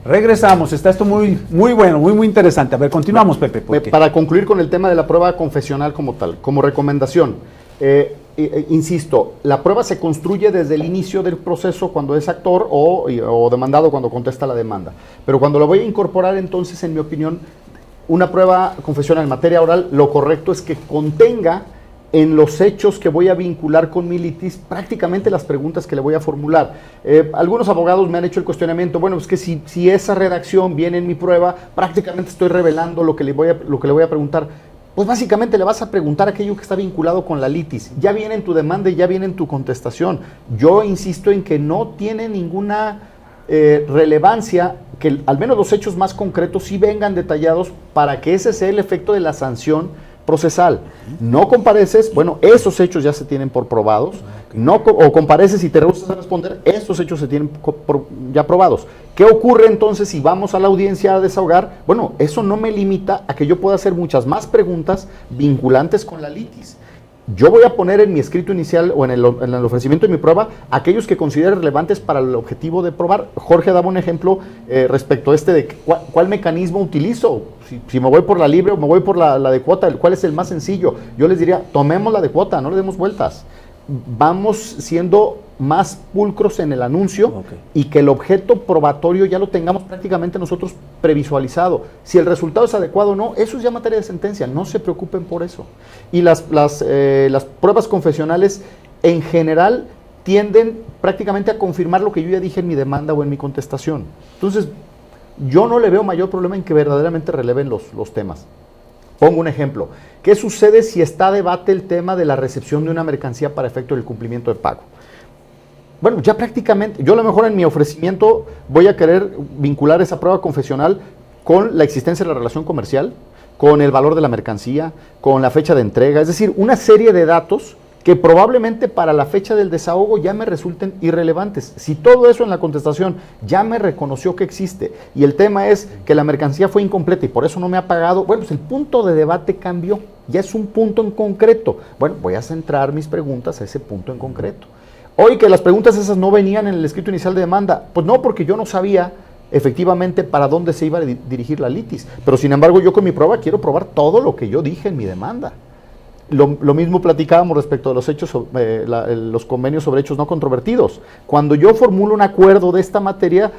Regresamos, está esto muy bueno, muy interesante. A ver, continuamos, Pepe. Para concluir con el tema de la prueba confesional como tal, como recomendación, insisto, la prueba se construye desde el inicio del proceso cuando es actor o demandado cuando contesta la demanda. Pero cuando lo voy a incorporar, entonces, en mi opinión, una prueba confesional en materia oral, lo correcto es que contenga en los hechos que voy a vincular con mi litis prácticamente las preguntas que le voy a formular. Algunos abogados me han hecho el cuestionamiento, bueno, es que si esa redacción viene en mi prueba, prácticamente estoy revelando lo que le voy a preguntar. Pues básicamente le vas a preguntar aquello que está vinculado con la litis. Ya viene en tu demanda y ya viene en tu contestación. Yo insisto en que no tiene ninguna relevancia que al menos los hechos más concretos sí vengan detallados para que ese sea el efecto de la sanción procesal. No compareces, bueno, esos hechos ya se tienen por probados, o compareces y te rehusas a responder, esos hechos se tienen ya probados. ¿Qué ocurre entonces si vamos a la audiencia a desahogar? Bueno, eso no me limita a que yo pueda hacer muchas más preguntas vinculantes con la litis. Yo voy a poner en mi escrito inicial o en el ofrecimiento de mi prueba aquellos que considere relevantes para el objetivo de probar. Jorge daba un ejemplo respecto a de cuál mecanismo utilizo. Si me voy por la libre o me voy por la de cuota, ¿cuál es el más sencillo? Yo les diría, tomemos la de cuota, no le demos vueltas. Vamos siendo más pulcros en el anuncio y que el objeto probatorio ya lo tengamos prácticamente nosotros previsualizado. Si el resultado es adecuado o no, eso es ya materia de sentencia, no se preocupen por eso. Y las pruebas confesionales en general tienden prácticamente a confirmar lo que yo ya dije en mi demanda o en mi contestación. Entonces, yo no le veo mayor problema en que verdaderamente releven los temas. Pongo un ejemplo. ¿Qué sucede si está a debate el tema de la recepción de una mercancía para efecto del cumplimiento de pago? Bueno, ya prácticamente, yo a lo mejor en mi ofrecimiento voy a querer vincular esa prueba confesional con la existencia de la relación comercial, con el valor de la mercancía, con la fecha de entrega, es decir, una serie de datos que probablemente para la fecha del desahogo ya me resulten irrelevantes. Si todo eso en la contestación ya me reconoció que existe y el tema es que la mercancía fue incompleta y por eso no me ha pagado, bueno, pues el punto de debate cambió, ya es un punto en concreto. Bueno, voy a centrar mis preguntas a ese punto en concreto. Hoy que las preguntas esas no venían en el escrito inicial de demanda, pues no, porque yo no sabía efectivamente para dónde se iba a dirigir la litis, pero sin embargo yo con mi prueba quiero probar todo lo que yo dije en mi demanda. Lo mismo platicábamos respecto de los hechos, los convenios sobre hechos no controvertidos. Cuando yo formulo un acuerdo de esta materia,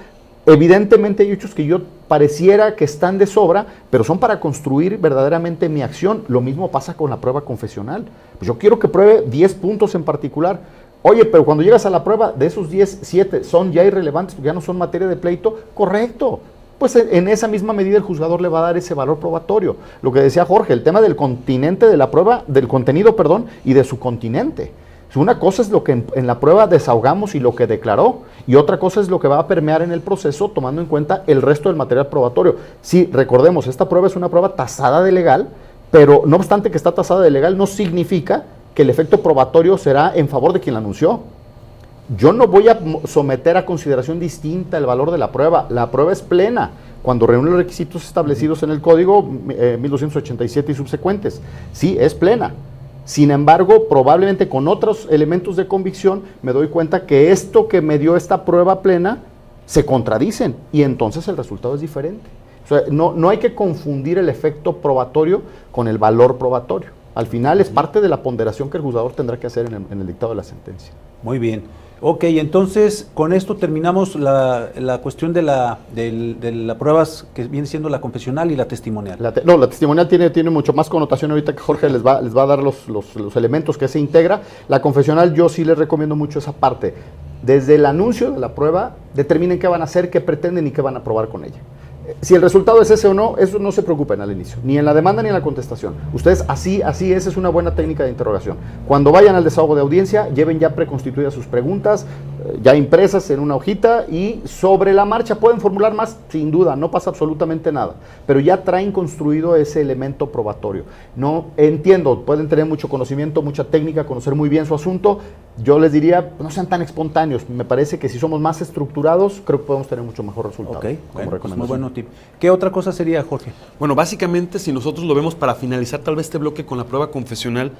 evidentemente hay hechos que yo pareciera que están de sobra, pero son para construir verdaderamente mi acción. Lo mismo pasa con la prueba confesional. Pues yo quiero que pruebe 10 puntos en particular. Oye, pero cuando llegas a la prueba, de esos 10, 7 son ya irrelevantes porque ya no son materia de pleito. Correcto. Pues en esa misma medida el juzgador le va a dar ese valor probatorio. Lo que decía Jorge, el tema del continente de la prueba, del contenido, perdón, y de su continente. Una cosa es lo que en la prueba desahogamos y lo que declaró, y otra cosa es lo que va a permear en el proceso tomando en cuenta el resto del material probatorio. Sí, recordemos, esta prueba es una prueba tasada de legal, pero no obstante que está tasada de legal, no significa que el efecto probatorio será en favor de quien la anunció. Yo no voy a someter a consideración distinta el valor de la prueba es plena, cuando reúne los requisitos establecidos en el Código 1287 y subsecuentes. Sí, es plena. Sin embargo, probablemente con otros elementos de convicción me doy cuenta que esto que me dio esta prueba plena se contradicen y entonces el resultado es diferente. O sea, no hay que confundir el efecto probatorio con el valor probatorio. Al final es parte de la ponderación que el juzgador tendrá que hacer en el dictado de la sentencia. Muy bien. Ok, entonces con esto terminamos la cuestión de las pruebas que viene siendo la confesional y la testimonial. La testimonial tiene mucho más connotación ahorita que Jorge les va a dar los elementos que se integra. La confesional yo sí les recomiendo mucho esa parte. Desde el anuncio de la prueba, determinen qué van a hacer, qué pretenden y qué van a probar con ella. Si el resultado es ese o no, eso no se preocupen al inicio, ni en la demanda ni en la contestación. Ustedes así, esa es una buena técnica de interrogación. Cuando vayan al desahogo de audiencia, lleven ya preconstituidas sus preguntas, ya impresas en una hojita y sobre la marcha pueden formular más, sin duda, no pasa absolutamente nada, pero ya traen construido ese elemento probatorio. No entiendo, pueden tener mucho conocimiento, mucha técnica, conocer muy bien su asunto. Yo les diría, no sean tan espontáneos. Me parece que si somos más estructurados, creo que podemos tener mucho mejor resultado. Ok, bueno, pues muy bueno tip. ¿Qué otra cosa sería, Jorge? Bueno, básicamente, si nosotros lo vemos para finalizar tal vez este bloque con la prueba confesional,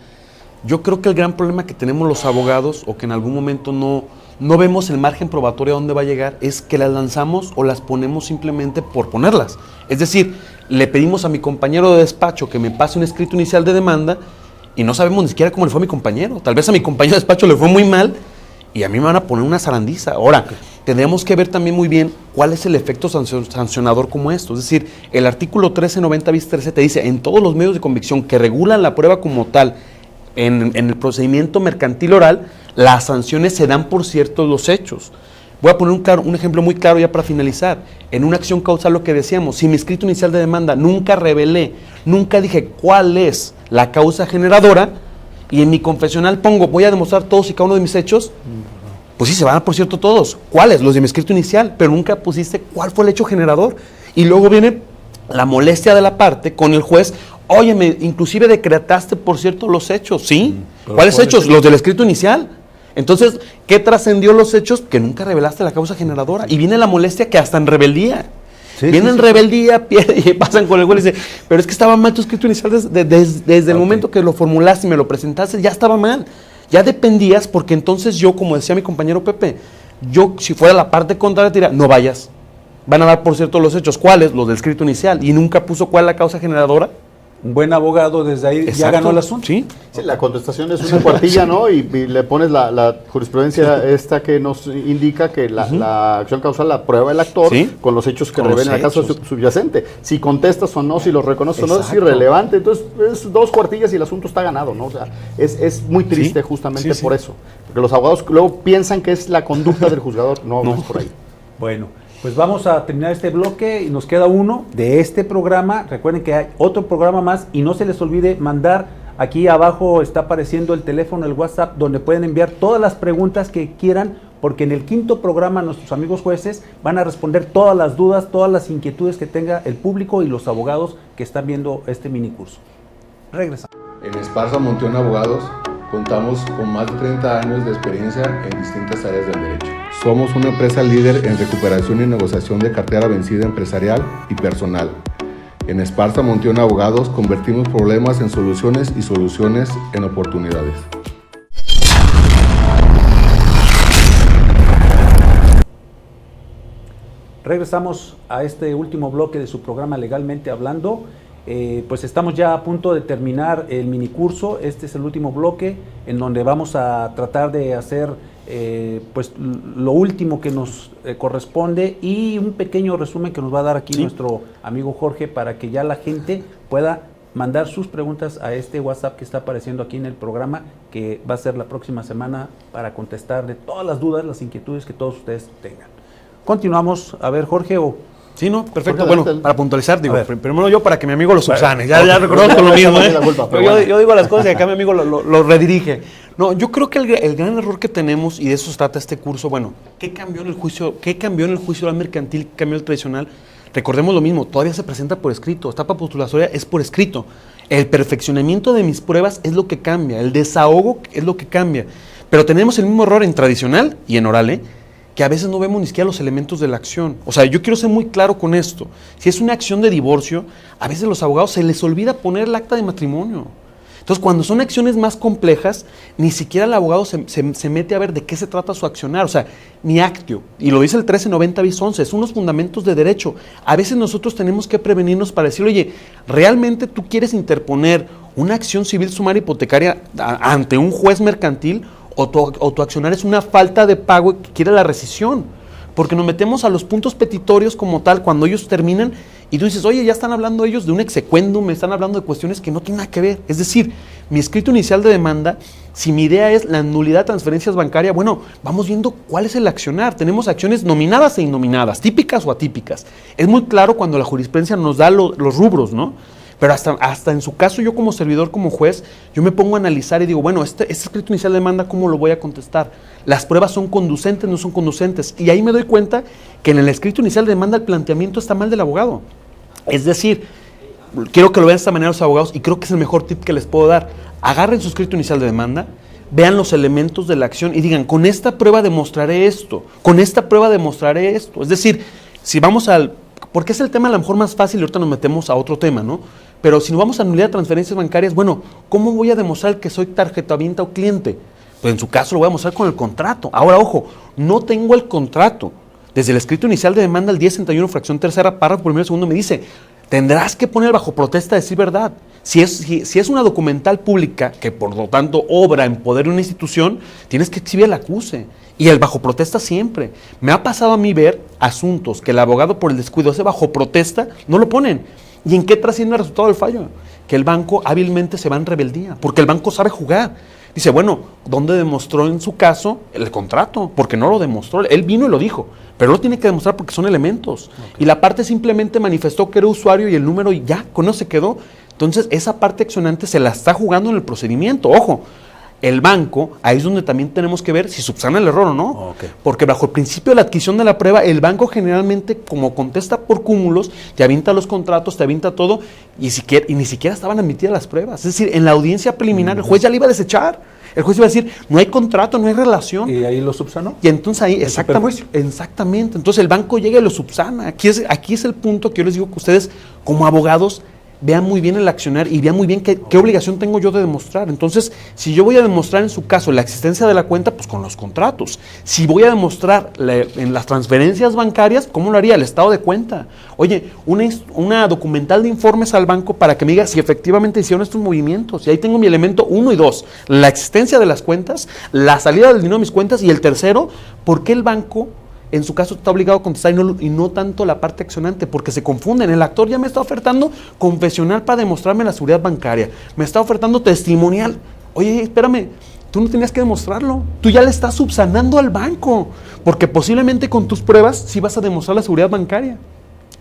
yo creo que el gran problema que tenemos los abogados, o que en algún momento no vemos el margen probatorio a dónde va a llegar, es que las lanzamos o las ponemos simplemente por ponerlas. Es decir, le pedimos a mi compañero de despacho que me pase un escrito inicial de demanda y no sabemos ni siquiera cómo le fue a mi compañero. Tal vez a mi compañero de despacho le fue muy mal y a mí me van a poner una zarandiza. Ahora, tendremos que ver también muy bien cuál es el efecto sancionador como esto. Es decir, el artículo 1390 bis 13 te dice, en todos los medios de convicción que regulan la prueba como tal, en el procedimiento mercantil oral, las sanciones se dan por ciertos los hechos. Voy a poner un ejemplo muy claro ya para finalizar. En una acción causal lo que decíamos, si mi escrito inicial de demanda nunca revelé, nunca dije cuál es la causa generadora, y en mi confesional pongo, voy a demostrar todos y cada uno de mis hechos, pues sí, se van a por cierto todos. ¿Cuáles? Los de mi escrito inicial, pero nunca pusiste cuál fue el hecho generador. Y luego viene la molestia de la parte con el juez. Óyeme, inclusive decretaste por cierto los hechos, ¿sí? ¿Cuáles hechos? Los del escrito inicial. Entonces, ¿qué trascendió los hechos? Que nunca revelaste la causa generadora. Y viene la molestia que hasta en rebeldía. Viene en rebeldía, y pasan con el juez y dice, pero es que estaba mal tu escrito inicial desde el momento que lo formulaste y me lo presentaste, ya estaba mal. Ya dependías, porque entonces yo, como decía mi compañero Pepe, yo si fuera la parte contraria te diría, no vayas. Van a dar por cierto los hechos. ¿Cuáles? Los del escrito inicial. Y nunca puso cuál es la causa generadora. un buen abogado desde ahí ya Exacto. ganó el asunto. Sí. Sí, la contestación es una cuartilla, ¿no? Y le pones la jurisprudencia esta que nos indica que la acción causal la prueba el actor Sí. con los hechos que Con los revela el caso hechos. subyacente. Si contestas o no, si los reconoces o no, es Exacto. irrelevante. Entonces, es 2 cuartillas y el asunto está ganado, ¿no? O sea, es muy triste Sí. justamente Sí, sí. por eso. Porque los abogados luego piensan que es la conducta del juzgador. No, no es por ahí. Bueno, pues vamos a terminar este bloque y nos queda uno de este programa. Recuerden que hay otro programa más y no se les olvide mandar, aquí abajo está apareciendo el teléfono, el WhatsApp, donde pueden enviar todas las preguntas que quieran, porque en el 5º programa nuestros amigos jueces van a responder todas las dudas, todas las inquietudes que tenga el público y los abogados que están viendo este minicurso. Regresamos. En Esparza Monteón Abogados contamos con más de 30 años de experiencia en distintas áreas del derecho. Somos una empresa líder en recuperación y negociación de cartera vencida empresarial y personal. En Esparza Monteón Abogados convertimos problemas en soluciones y soluciones en oportunidades. Regresamos a este último bloque de su programa Legalmente Hablando. Pues estamos ya a punto de terminar el minicurso. Este es el último bloque en donde vamos a tratar de hacer pues lo último que nos corresponde y un pequeño resumen que nos va a dar aquí nuestro amigo Jorge para que ya la gente pueda mandar sus preguntas a este WhatsApp que está apareciendo aquí en el programa, que va a ser la próxima semana para contestar de todas las dudas, las inquietudes que todos ustedes tengan. Continuamos. A ver, Jorge, o... Sí, no, perfecto. Jorge, Bueno, para puntualizar, digo, A ver. primero yo para que mi amigo lo subsane. Ya reconozco lo mismo, ¿eh? La culpa, pero Yo bueno. digo las cosas y acá mi amigo lo redirige. No, yo creo que el gran error que tenemos, y de eso se trata este curso, bueno, ¿qué cambió en el juicio? ¿Qué cambió en el juicio oral mercantil? ¿Qué cambió en el tradicional? Recordemos lo mismo, todavía se presenta por escrito, etapa postulatoria es por escrito. El perfeccionamiento de mis pruebas es lo que cambia, el desahogo es lo que cambia. Pero tenemos el mismo error en tradicional y en oral, que a veces no vemos ni siquiera los elementos de la acción. O sea, yo quiero ser muy claro con esto. Si es una acción de divorcio, a veces a los abogados se les olvida poner el acta de matrimonio. Entonces, cuando son acciones más complejas, ni siquiera el abogado se mete a ver de qué se trata su accionar. O sea, ni actio. Y lo dice el 1390 bis 11, son los fundamentos de derecho. A veces nosotros tenemos que prevenirnos para decir, oye, ¿realmente tú quieres interponer una acción civil sumaria hipotecaria ante un juez mercantil? O tu accionar es una falta de pago que quiere la rescisión, porque nos metemos a los puntos petitorios como tal cuando ellos terminan y tú dices, oye, ya están hablando ellos de un exequendum, me están hablando de cuestiones que no tienen nada que ver. Es decir, mi escrito inicial de demanda, si mi idea es la nulidad de transferencias bancarias, bueno, vamos viendo cuál es el accionar. Tenemos acciones nominadas e innominadas, típicas o atípicas. Es muy claro cuando la jurisprudencia nos da los rubros, ¿no? Pero hasta en su caso, yo como servidor, como juez, yo me pongo a analizar y digo, bueno, este escrito inicial de demanda, ¿cómo lo voy a contestar? Las pruebas son conducentes, no son conducentes. Y ahí me doy cuenta que en el escrito inicial de demanda el planteamiento está mal del abogado. Es decir, quiero que lo vean de esta manera los abogados y creo que es el mejor tip que les puedo dar. Agarren su escrito inicial de demanda, vean los elementos de la acción y digan, con esta prueba demostraré esto, con esta prueba demostraré esto. Es decir, si vamos porque es el tema a lo mejor más fácil y ahorita nos metemos a otro tema, ¿no? Pero si nos vamos a nulidad de transferencias bancarias, bueno, ¿cómo voy a demostrar que soy tarjetaviente o cliente? Pues en su caso lo voy a demostrar con el contrato. Ahora, ojo, no tengo el contrato. Desde el escrito inicial de demanda, el 1061, fracción tercera, párrafo primero y segundo, me dice, tendrás que poner bajo protesta de decir verdad. Si es una documental pública, que por lo tanto obra en poder de una institución, tienes que exhibir el acuse. Y el bajo protesta siempre. Me ha pasado a mí ver asuntos que el abogado por el descuido hace bajo protesta, no lo ponen. ¿Y en qué trasciende el resultado del fallo? Que el banco hábilmente se va en rebeldía, porque el banco sabe jugar. Dice, bueno, ¿dónde demostró en su caso el contrato? Porque no lo demostró, él vino y lo dijo, pero lo tiene que demostrar porque son elementos. Okay. Y la parte simplemente manifestó que era usuario y el número y ya, con eso se quedó. Entonces, esa parte accionante se la está jugando en el procedimiento. Ojo, el banco, ahí es donde también tenemos que ver si subsana el error o no. Okay. Porque bajo el principio de la adquisición de la prueba, el banco generalmente, como contesta por cúmulos, te avienta los contratos, te avienta todo, y ni siquiera estaban admitidas las pruebas. Es decir, en la audiencia preliminar, el juez ya le iba a desechar. El juez iba a decir, no hay contrato, no hay relación. ¿Y ahí lo subsanó? Y entonces ahí, exactamente. Entonces el banco llega y lo subsana. Aquí es el punto que yo les digo que ustedes, como abogados, vean muy bien el accionar y vean muy bien qué obligación tengo yo de demostrar. Entonces, si yo voy a demostrar en su caso la existencia de la cuenta, pues con los contratos. Si voy a demostrar en las transferencias bancarias, ¿cómo lo haría? El estado de cuenta. Oye, una documental de informes al banco para que me diga si efectivamente hicieron estos movimientos. Y ahí tengo mi elemento 1 y 2, la existencia de las cuentas, la salida del dinero de mis cuentas, y el tercero, ¿por qué el banco en su caso está obligado a contestar y no tanto la parte accionante? Porque se confunden. El actor ya me está ofertando confesional para demostrarme la seguridad bancaria, me está ofertando testimonial. Oye, espérame, tú no tenías que demostrarlo, tú ya le estás subsanando al banco, porque posiblemente con tus pruebas sí vas a demostrar la seguridad bancaria,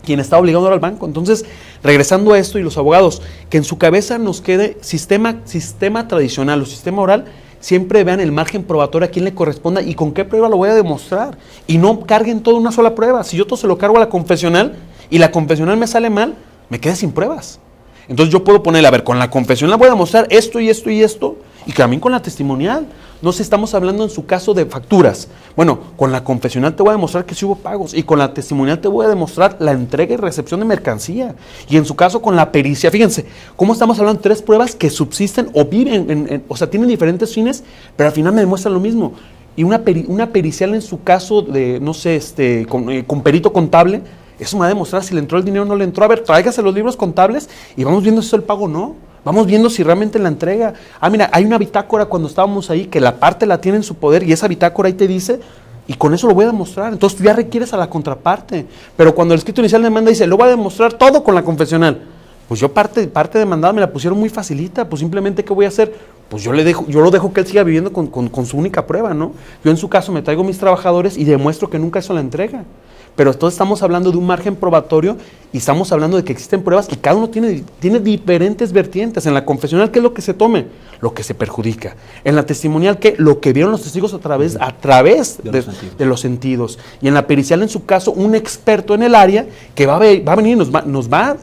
quien está obligado ahora al banco. Entonces, regresando a esto, y los abogados, que en su cabeza nos quede sistema tradicional o sistema oral, siempre vean el margen probatorio a quién le corresponda y con qué prueba lo voy a demostrar. Y no carguen todo en una sola prueba. Si yo todo se lo cargo a la confesional y la confesional me sale mal, me quedé sin pruebas. Entonces yo puedo ponerle, a ver, con la confesional voy a demostrar esto y esto y esto, y también con la testimonial. No sé, estamos hablando en su caso de facturas. Bueno, con la confesional te voy a demostrar que sí hubo pagos, y con la testimonial te voy a demostrar la entrega y recepción de mercancía. Y en su caso con la pericia, fíjense, cómo estamos hablando de 3 pruebas que subsisten o viven, o sea, tienen diferentes fines, pero al final me demuestran lo mismo. Y una pericial en su caso de, no sé, con perito contable, eso me va a demostrar si le entró el dinero o no le entró. A ver, tráigase los libros contables y vamos viendo si es el pago o no. Vamos viendo si realmente la entrega. Ah, mira, hay una bitácora cuando estábamos ahí que la parte la tiene en su poder y esa bitácora ahí te dice, y con eso lo voy a demostrar. Entonces tú ya requieres a la contraparte. Pero cuando el escrito inicial de demanda dice, lo voy a demostrar todo con la confesional, pues yo parte demandada me la pusieron muy facilita. Pues simplemente, ¿qué voy a hacer? Pues yo lo dejo que él siga viviendo con su única prueba, ¿no? Yo en su caso me traigo mis trabajadores y demuestro que nunca hizo la entrega. Pero entonces estamos hablando de un margen probatorio y estamos hablando de que existen pruebas y cada uno tiene diferentes vertientes. En la confesional, ¿qué es lo que se tome? Lo que se perjudica. En la testimonial, ¿qué? Lo que vieron los testigos a través de los sentidos. Y en la pericial, en su caso, un experto en el área que va a venir y nos va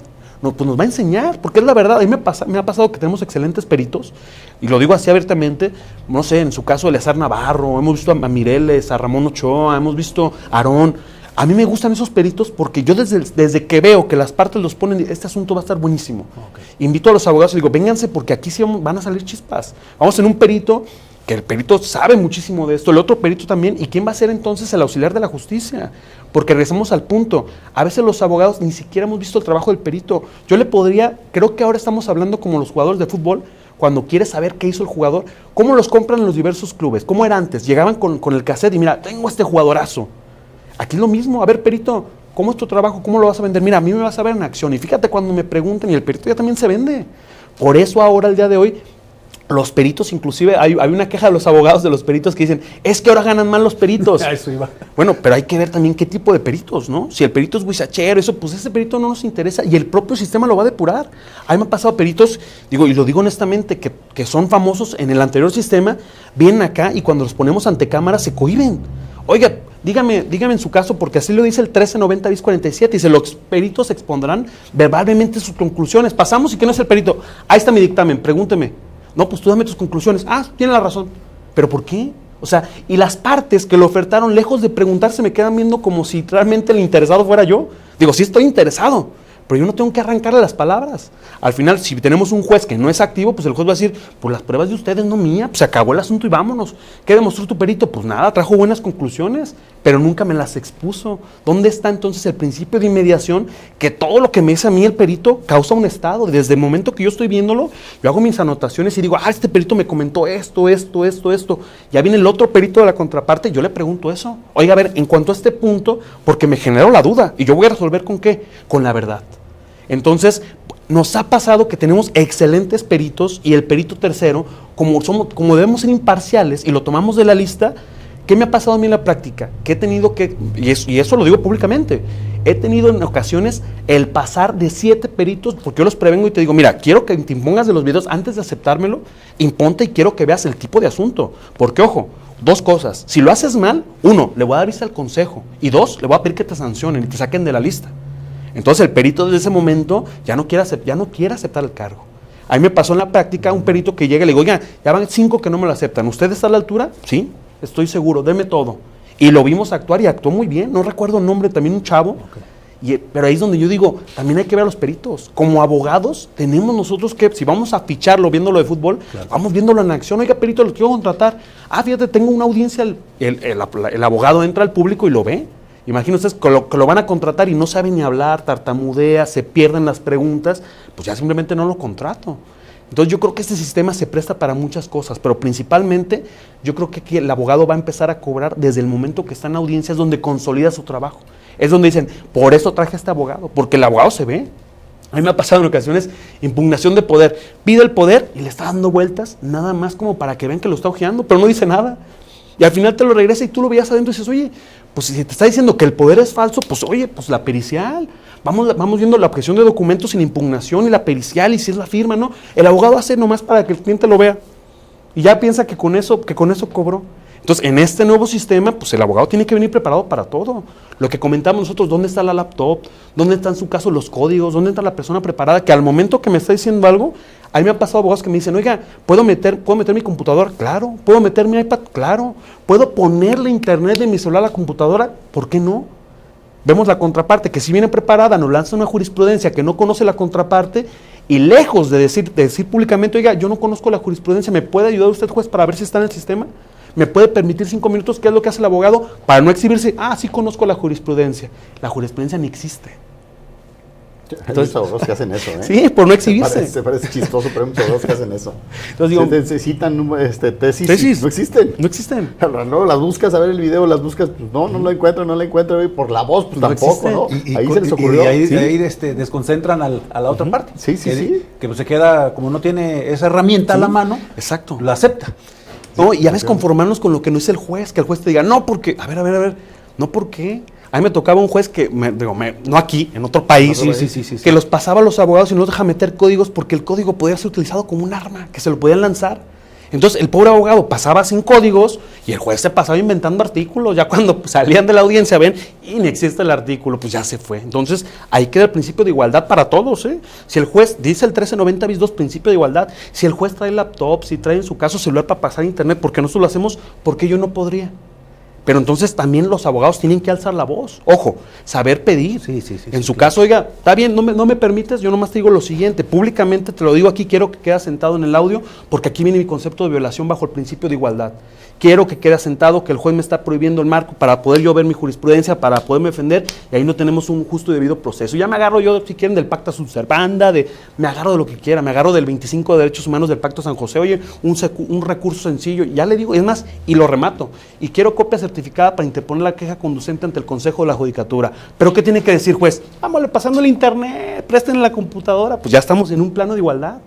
a enseñar, porque es la verdad. A mí me ha pasado que tenemos excelentes peritos, y lo digo así abiertamente, no sé, en su caso Eleazar Navarro, hemos visto a Mireles, a Ramón Ochoa, hemos visto a Aarón. A mí me gustan esos peritos porque yo desde que veo que las partes los ponen, este asunto va a estar buenísimo. Okay. Invito a los abogados y digo, vénganse porque aquí sí van a salir chispas. Vamos en un perito, que el perito sabe muchísimo de esto, el otro perito también, ¿y quién va a ser entonces el auxiliar de la justicia? Porque regresamos al punto, a veces los abogados ni siquiera hemos visto el trabajo del perito. Creo que ahora estamos hablando como los jugadores de fútbol, cuando quieres saber qué hizo el jugador, cómo los compran en los diversos clubes, cómo era antes, llegaban con el cassette y mira, tengo este jugadorazo. Aquí es lo mismo, a ver, perito, ¿cómo es tu trabajo? ¿Cómo lo vas a vender? Mira, a mí me vas a ver en acción. Y fíjate cuando me pregunten, y el perito ya también se vende. Por eso ahora, el día de hoy, los peritos, inclusive, hay una queja de los abogados de los peritos que dicen, es que ahora ganan mal los peritos. Eso iba. Bueno, pero hay que ver también qué tipo de peritos, ¿no? Si el perito es huizachero, eso, pues ese perito no nos interesa y el propio sistema lo va a depurar. A mí me han pasado peritos, y lo digo honestamente, que son famosos en el anterior sistema, vienen acá y cuando los ponemos ante cámara se cohíben. Oiga, dígame en su caso, porque así lo dice el 1390 bis 47, dice, los peritos expondrán verbalmente sus conclusiones. Pasamos, ¿y quién es el perito? Ahí está mi dictamen, pregúnteme. No, pues tú dame tus conclusiones. Ah, tiene la razón. ¿Pero por qué? O sea, y las partes que lo ofertaron, lejos de preguntarse, me quedan viendo como si realmente el interesado fuera yo. Digo, sí estoy interesado, pero yo no tengo que arrancarle las palabras. Al final, si tenemos un juez que no es activo, pues el juez va a decir, pues las pruebas de ustedes, no mía, pues se acabó el asunto y vámonos. ¿Qué demostró tu perito? Pues nada, trajo buenas conclusiones, pero nunca me las expuso. ¿Dónde está entonces el principio de inmediación? Que todo lo que me dice a mí el perito causa un estado. Desde el momento que yo estoy viéndolo, yo hago mis anotaciones y digo, este perito me comentó esto. Ya viene el otro perito de la contraparte y yo le pregunto eso. Oiga, a ver, en cuanto a este punto, porque me generó la duda y yo voy a resolver ¿con qué? Con la verdad. Entonces, nos ha pasado que tenemos excelentes peritos y el perito tercero, como debemos ser imparciales y lo tomamos de la lista, ¿qué me ha pasado a mí en la práctica? Que he tenido que, y eso lo digo públicamente, he tenido en ocasiones el pasar de 7 peritos, porque yo los prevengo y te digo, mira, quiero que te impongas de los videos antes de aceptármelo, imponte y quiero que veas el tipo de asunto, porque ojo, 2 cosas, si lo haces mal, 1, le voy a dar vista al consejo, y 2, le voy a pedir que te sancionen y te saquen de la lista. Entonces el perito desde ese momento ya no quiere aceptar el cargo. A mí me pasó en la práctica un perito que llega y le digo, oiga, ya van 5 que no me lo aceptan, ¿usted está a la altura? Sí, estoy seguro, deme todo. Y lo vimos actuar y actuó muy bien, no recuerdo el nombre, también un chavo. Okay. Pero ahí es donde yo digo, también hay que ver a los peritos. Como abogados, tenemos nosotros que, si vamos a ficharlo viéndolo de fútbol, vamos viéndolo en acción. Oiga, perito, lo quiero contratar. Fíjate, tengo una audiencia, el abogado entra al público y lo ve. Imagínense que lo van a contratar y no sabe ni hablar, tartamudea, se pierden las preguntas, pues ya simplemente no lo contrato. Entonces yo creo que este sistema se presta para muchas cosas, pero principalmente yo creo que aquí el abogado va a empezar a cobrar desde el momento que está en audiencias donde consolida su trabajo. Es donde dicen, por eso traje a este abogado, porque el abogado se ve. A mí me ha pasado en ocasiones impugnación de poder. Pide el poder y le está dando vueltas, nada más como para que vean que lo está ojeando, pero no dice nada. Y al final te lo regresa y tú lo veías adentro y dices, oye, pues si te está diciendo que el poder es falso, pues oye, pues la pericial. Vamos viendo la objeción de documentos sin impugnación y la pericial y si es la firma, ¿no? El abogado hace nomás para que el cliente lo vea. Y ya piensa que con eso cobró. Entonces, en este nuevo sistema, pues el abogado tiene que venir preparado para todo. Lo que comentamos nosotros, ¿dónde está la laptop? ¿Dónde están en su caso los códigos? ¿Dónde está la persona preparada? Que al momento que me está diciendo algo, a mí me ha pasado abogados que me dicen, oiga, ¿puedo meter mi computadora? Claro. ¿Puedo meter mi iPad? Claro. ¿Puedo ponerle internet de mi celular a la computadora? ¿Por qué no? Vemos la contraparte, que si viene preparada, nos lanza una jurisprudencia que no conoce la contraparte y lejos de decir públicamente, oiga, yo no conozco la jurisprudencia, ¿me puede ayudar usted, juez, para ver si está en el sistema? ¿Me puede permitir 5 minutos? ¿Qué es lo que hace el abogado? Para no exhibirse, sí conozco la jurisprudencia. La jurisprudencia ni existe. Hay muchos abogados que hacen eso, ¿eh? Sí, por no exhibirse. Se parece chistoso, pero hay muchos abogados que hacen eso. Entonces digo, necesitan tesis, no existen. No existen. Luego las buscas a ver el video, las buscas, pues no lo encuentro, y por la voz, pues tampoco, ¿no? Ahí se les ocurrió. Y ahí desconcentran a la otra parte. Sí. Que pues se queda, como no tiene esa herramienta a la mano, exacto, la acepta. No, y a veces conformarnos con lo que no dice el juez, que el juez te diga, no, porque, a ver, no, ¿por qué? A mí me tocaba un juez que, no aquí, en otro país, que los pasaba a los abogados y no los deja meter códigos porque el código podía ser utilizado como un arma, que se lo podían lanzar. Entonces el pobre abogado pasaba sin códigos y el juez se pasaba inventando artículos. Ya cuando salían de la audiencia, ven, y ni existe el artículo, pues ya se fue. Entonces ahí queda el principio de igualdad para todos, ¿eh? Si el juez, dice el 1390 bis 2, principio de igualdad, si el juez trae laptop, si trae en su caso celular para pasar internet, ¿por qué nosotros lo hacemos? Porque yo no podría. Pero entonces también los abogados tienen que alzar la voz. Ojo, saber pedir. En su caso, oiga, está bien, no me permites, yo nomás te digo lo siguiente, públicamente te lo digo aquí, quiero que quede sentado en el audio, porque aquí viene mi concepto de violación bajo el principio de igualdad. Quiero que quede sentado que el juez me está prohibiendo el marco para poder yo ver mi jurisprudencia, para poderme defender, y ahí no tenemos un justo y debido proceso. Ya me agarro yo, si quieren, del pacta sunt servanda, me agarro de lo que quiera, me agarro del 25 de Derechos Humanos del Pacto San José, oye, un recurso sencillo, ya le digo, es más, y lo remato, y quiero copia certificada para interponer la queja conducente ante el Consejo de la Judicatura. ¿Pero qué tiene que decir, juez? Vámonos pasando el internet, préstenle la computadora, pues ya estamos en un plano de igualdad.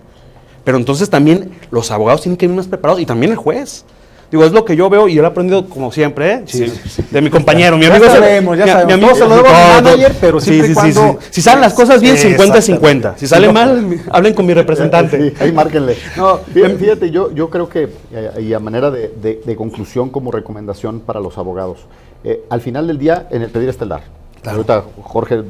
Pero entonces también los abogados tienen que ir más preparados, y también el juez. Digo, es lo que yo veo y yo lo he aprendido como siempre, ¿eh? Sí. De mi compañero, mi amigo. Ya sabemos. Mi amigo se lo debo a mi manager, pero siempre y cuando... Si salen las cosas bien, 50-50. Si sale mal, hablen con mi representante. Sí, ahí márquenle. No, fíjate, yo creo que, y a manera de conclusión como recomendación para los abogados, al final del día, en el pedir está el dar. Claro. Ahorita Jorge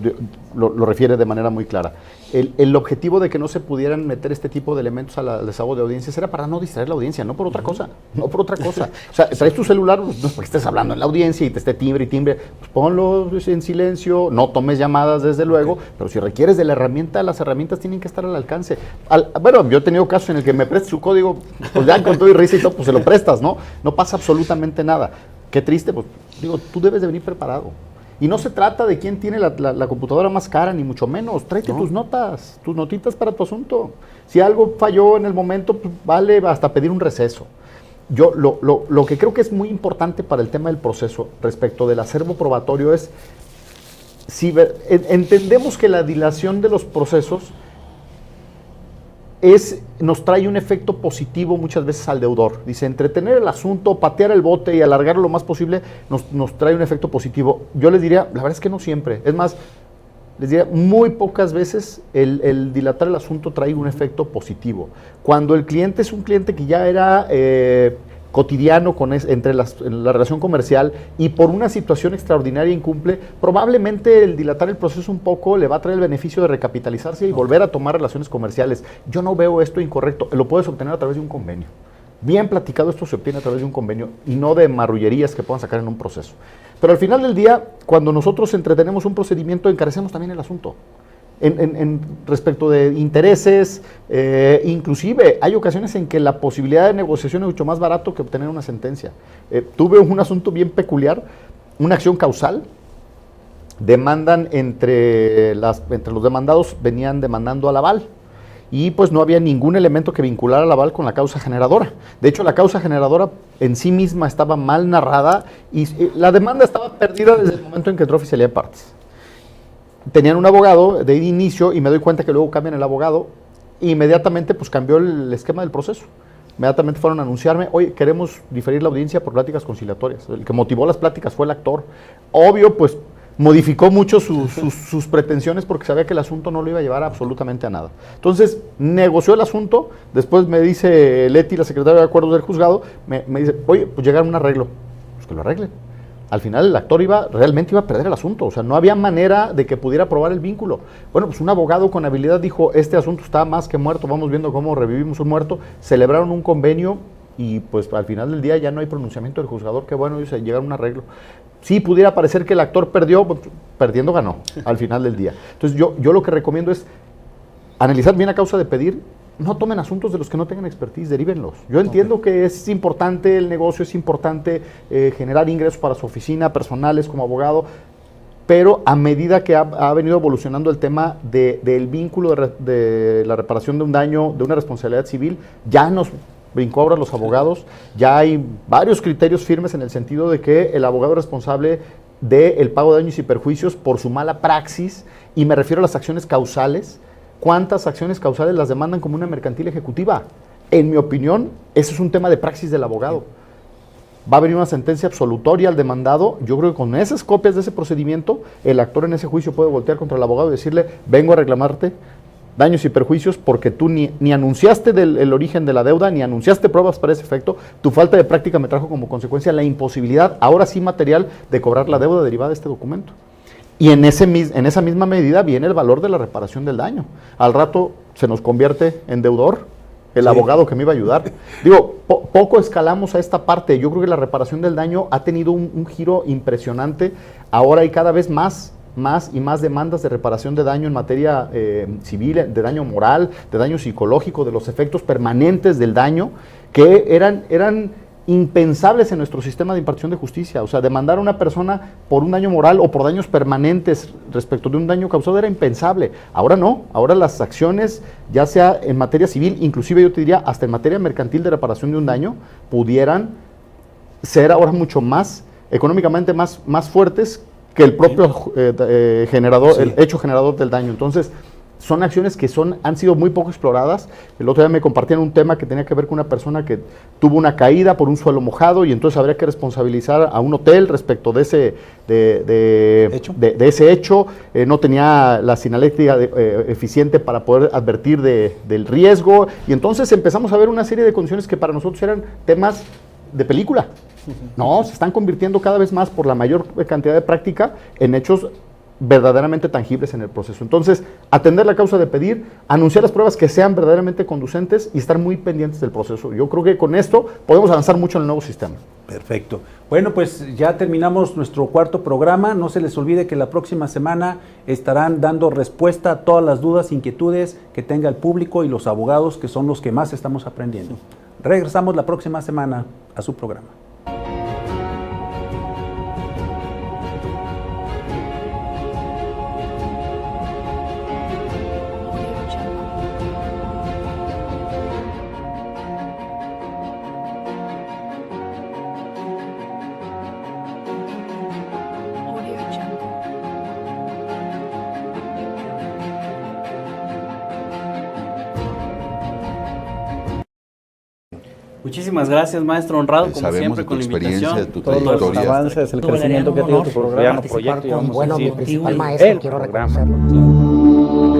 lo refiere de manera muy clara. El objetivo de que no se pudieran meter este tipo de elementos al desahogo de audiencias era para no distraer la audiencia, no por otra cosa. O sea, traes tu celular, no porque estés hablando en la audiencia y te esté timbre y timbre, pues ponlo en silencio, no tomes llamadas desde luego, pero si requieres de la herramienta, las herramientas tienen que estar al alcance. Bueno, yo he tenido casos en el que me prestes su código, pues ya con todo y risa y todo, pues se lo prestas, ¿no? No pasa absolutamente nada. Qué triste, pues digo, tú debes de venir preparado. Y no se trata de quién tiene la computadora más cara, ni mucho menos. Tráete tus notas, tus notitas para tu asunto. Si algo falló en el momento, pues vale hasta pedir un receso. Yo lo que creo que es muy importante para el tema del proceso respecto del acervo probatorio es, si entendemos que la dilación de los procesos nos trae un efecto positivo muchas veces al deudor. Dice, entretener el asunto, patear el bote y alargarlo lo más posible nos trae un efecto positivo. Yo les diría, la verdad es que no siempre. Es más, les diría, muy pocas veces el dilatar el asunto trae un efecto positivo. Cuando el cliente es un cliente que ya era cotidiano entre la relación comercial y por una situación extraordinaria incumple, probablemente el dilatar el proceso un poco le va a traer el beneficio de recapitalizarse y volver a tomar relaciones comerciales. Yo no veo esto incorrecto, lo puedes obtener a través de un convenio. Bien platicado, esto se obtiene a través de un convenio y no de marrullerías que puedan sacar en un proceso. Pero al final del día, cuando nosotros entretenemos un procedimiento, encarecemos también el asunto. En respecto de intereses, inclusive hay ocasiones en que la posibilidad de negociación es mucho más barato que obtener una sentencia. Tuve un asunto bien peculiar, una acción causal, demandan entre los demandados, venían demandando al aval, y pues no había ningún elemento que vinculara al aval con la causa generadora. De hecho, la causa generadora en sí misma estaba mal narrada y la demanda estaba perdida desde el momento en que entró oficialidad de partes. Tenían un abogado de inicio y me doy cuenta que luego cambian el abogado e inmediatamente pues cambió el esquema del proceso. Inmediatamente fueron a anunciarme, oye, queremos diferir la audiencia por pláticas conciliatorias. El que motivó las pláticas fue el actor. Obvio, pues modificó mucho sus pretensiones porque sabía que el asunto no lo iba a llevar absolutamente a nada. Entonces, negoció el asunto, después me dice Leti, la secretaria de acuerdos del juzgado, me dice, oye, pues llegaron a un arreglo. Pues que lo arreglen. Al final el actor realmente iba a perder el asunto, o sea, no había manera de que pudiera probar el vínculo. Bueno, pues un abogado con habilidad dijo, este asunto está más que muerto, vamos viendo cómo revivimos un muerto, celebraron un convenio y pues al final del día ya no hay pronunciamiento del juzgador, que bueno, ellos llegaron a un arreglo. Sí, pudiera parecer que el actor perdió, pues, perdiendo ganó al final del día. Entonces yo lo que recomiendo es analizar bien a causa de pedir, no tomen asuntos de los que no tengan expertise, derívenlos. Yo entiendo que es importante el negocio, es importante generar ingresos para su oficina, personales como abogado, pero a medida que ha venido evolucionando el tema del vínculo de la reparación de un daño, de una responsabilidad civil, ya nos brincó ahora los abogados, ya hay varios criterios firmes en el sentido de que el abogado es responsable del pago de daños y perjuicios por su mala praxis, y me refiero a las acciones causales. ¿Cuántas acciones causales las demandan como una mercantil ejecutiva? En mi opinión, ese es un tema de praxis del abogado. Va a venir una sentencia absolutoria al demandado. Yo creo que con esas copias de ese procedimiento, el actor en ese juicio puede voltear contra el abogado y decirle, vengo a reclamarte daños y perjuicios porque tú ni anunciaste el origen de la deuda, ni anunciaste pruebas para ese efecto. Tu falta de práctica me trajo como consecuencia la imposibilidad, ahora sí material, de cobrar la deuda derivada de este documento. Y en esa misma medida viene el valor de la reparación del daño. Al rato se nos convierte en deudor el abogado que me iba a ayudar. Digo, poco escalamos a esta parte. Yo creo que la reparación del daño ha tenido un giro impresionante. Ahora hay cada vez más y más demandas de reparación de daño en materia civil, de daño moral, de daño psicológico, de los efectos permanentes del daño, que eran impensables en nuestro sistema de impartición de justicia. O sea, demandar a una persona por un daño moral o por daños permanentes respecto de un daño causado era impensable. Ahora no, ahora las acciones, ya sea en materia civil, inclusive yo te diría hasta en materia mercantil de reparación de un daño, pudieran ser ahora mucho más, económicamente más fuertes que el propio generador, el hecho generador del daño. Entonces, son acciones que han sido muy poco exploradas. El otro día me compartían un tema que tenía que ver con una persona que tuvo una caída por un suelo mojado y entonces habría que responsabilizar a un hotel respecto de ese hecho. No tenía la sinaléctrica eficiente para poder advertir del riesgo, y entonces empezamos a ver una serie de condiciones que para nosotros eran temas de película. No, se están convirtiendo cada vez más por la mayor cantidad de práctica en hechos verdaderamente tangibles en el proceso. Entonces, atender la causa de pedir, anunciar las pruebas que sean verdaderamente conducentes y estar muy pendientes del proceso. Yo creo que con esto podemos avanzar mucho en el nuevo sistema. Perfecto. Bueno, pues ya terminamos nuestro cuarto programa. No se les olvide que la próxima semana estarán dando respuesta a todas las dudas, inquietudes que tenga el público y los abogados, que son los que más estamos aprendiendo. Regresamos la próxima semana a su programa. Muchísimas gracias, maestro Honrado, como siempre, con la invitación. Tu todos los avances, el crecimiento que ha tenido tu programa. Como principal maestro, quiero reconocerlo.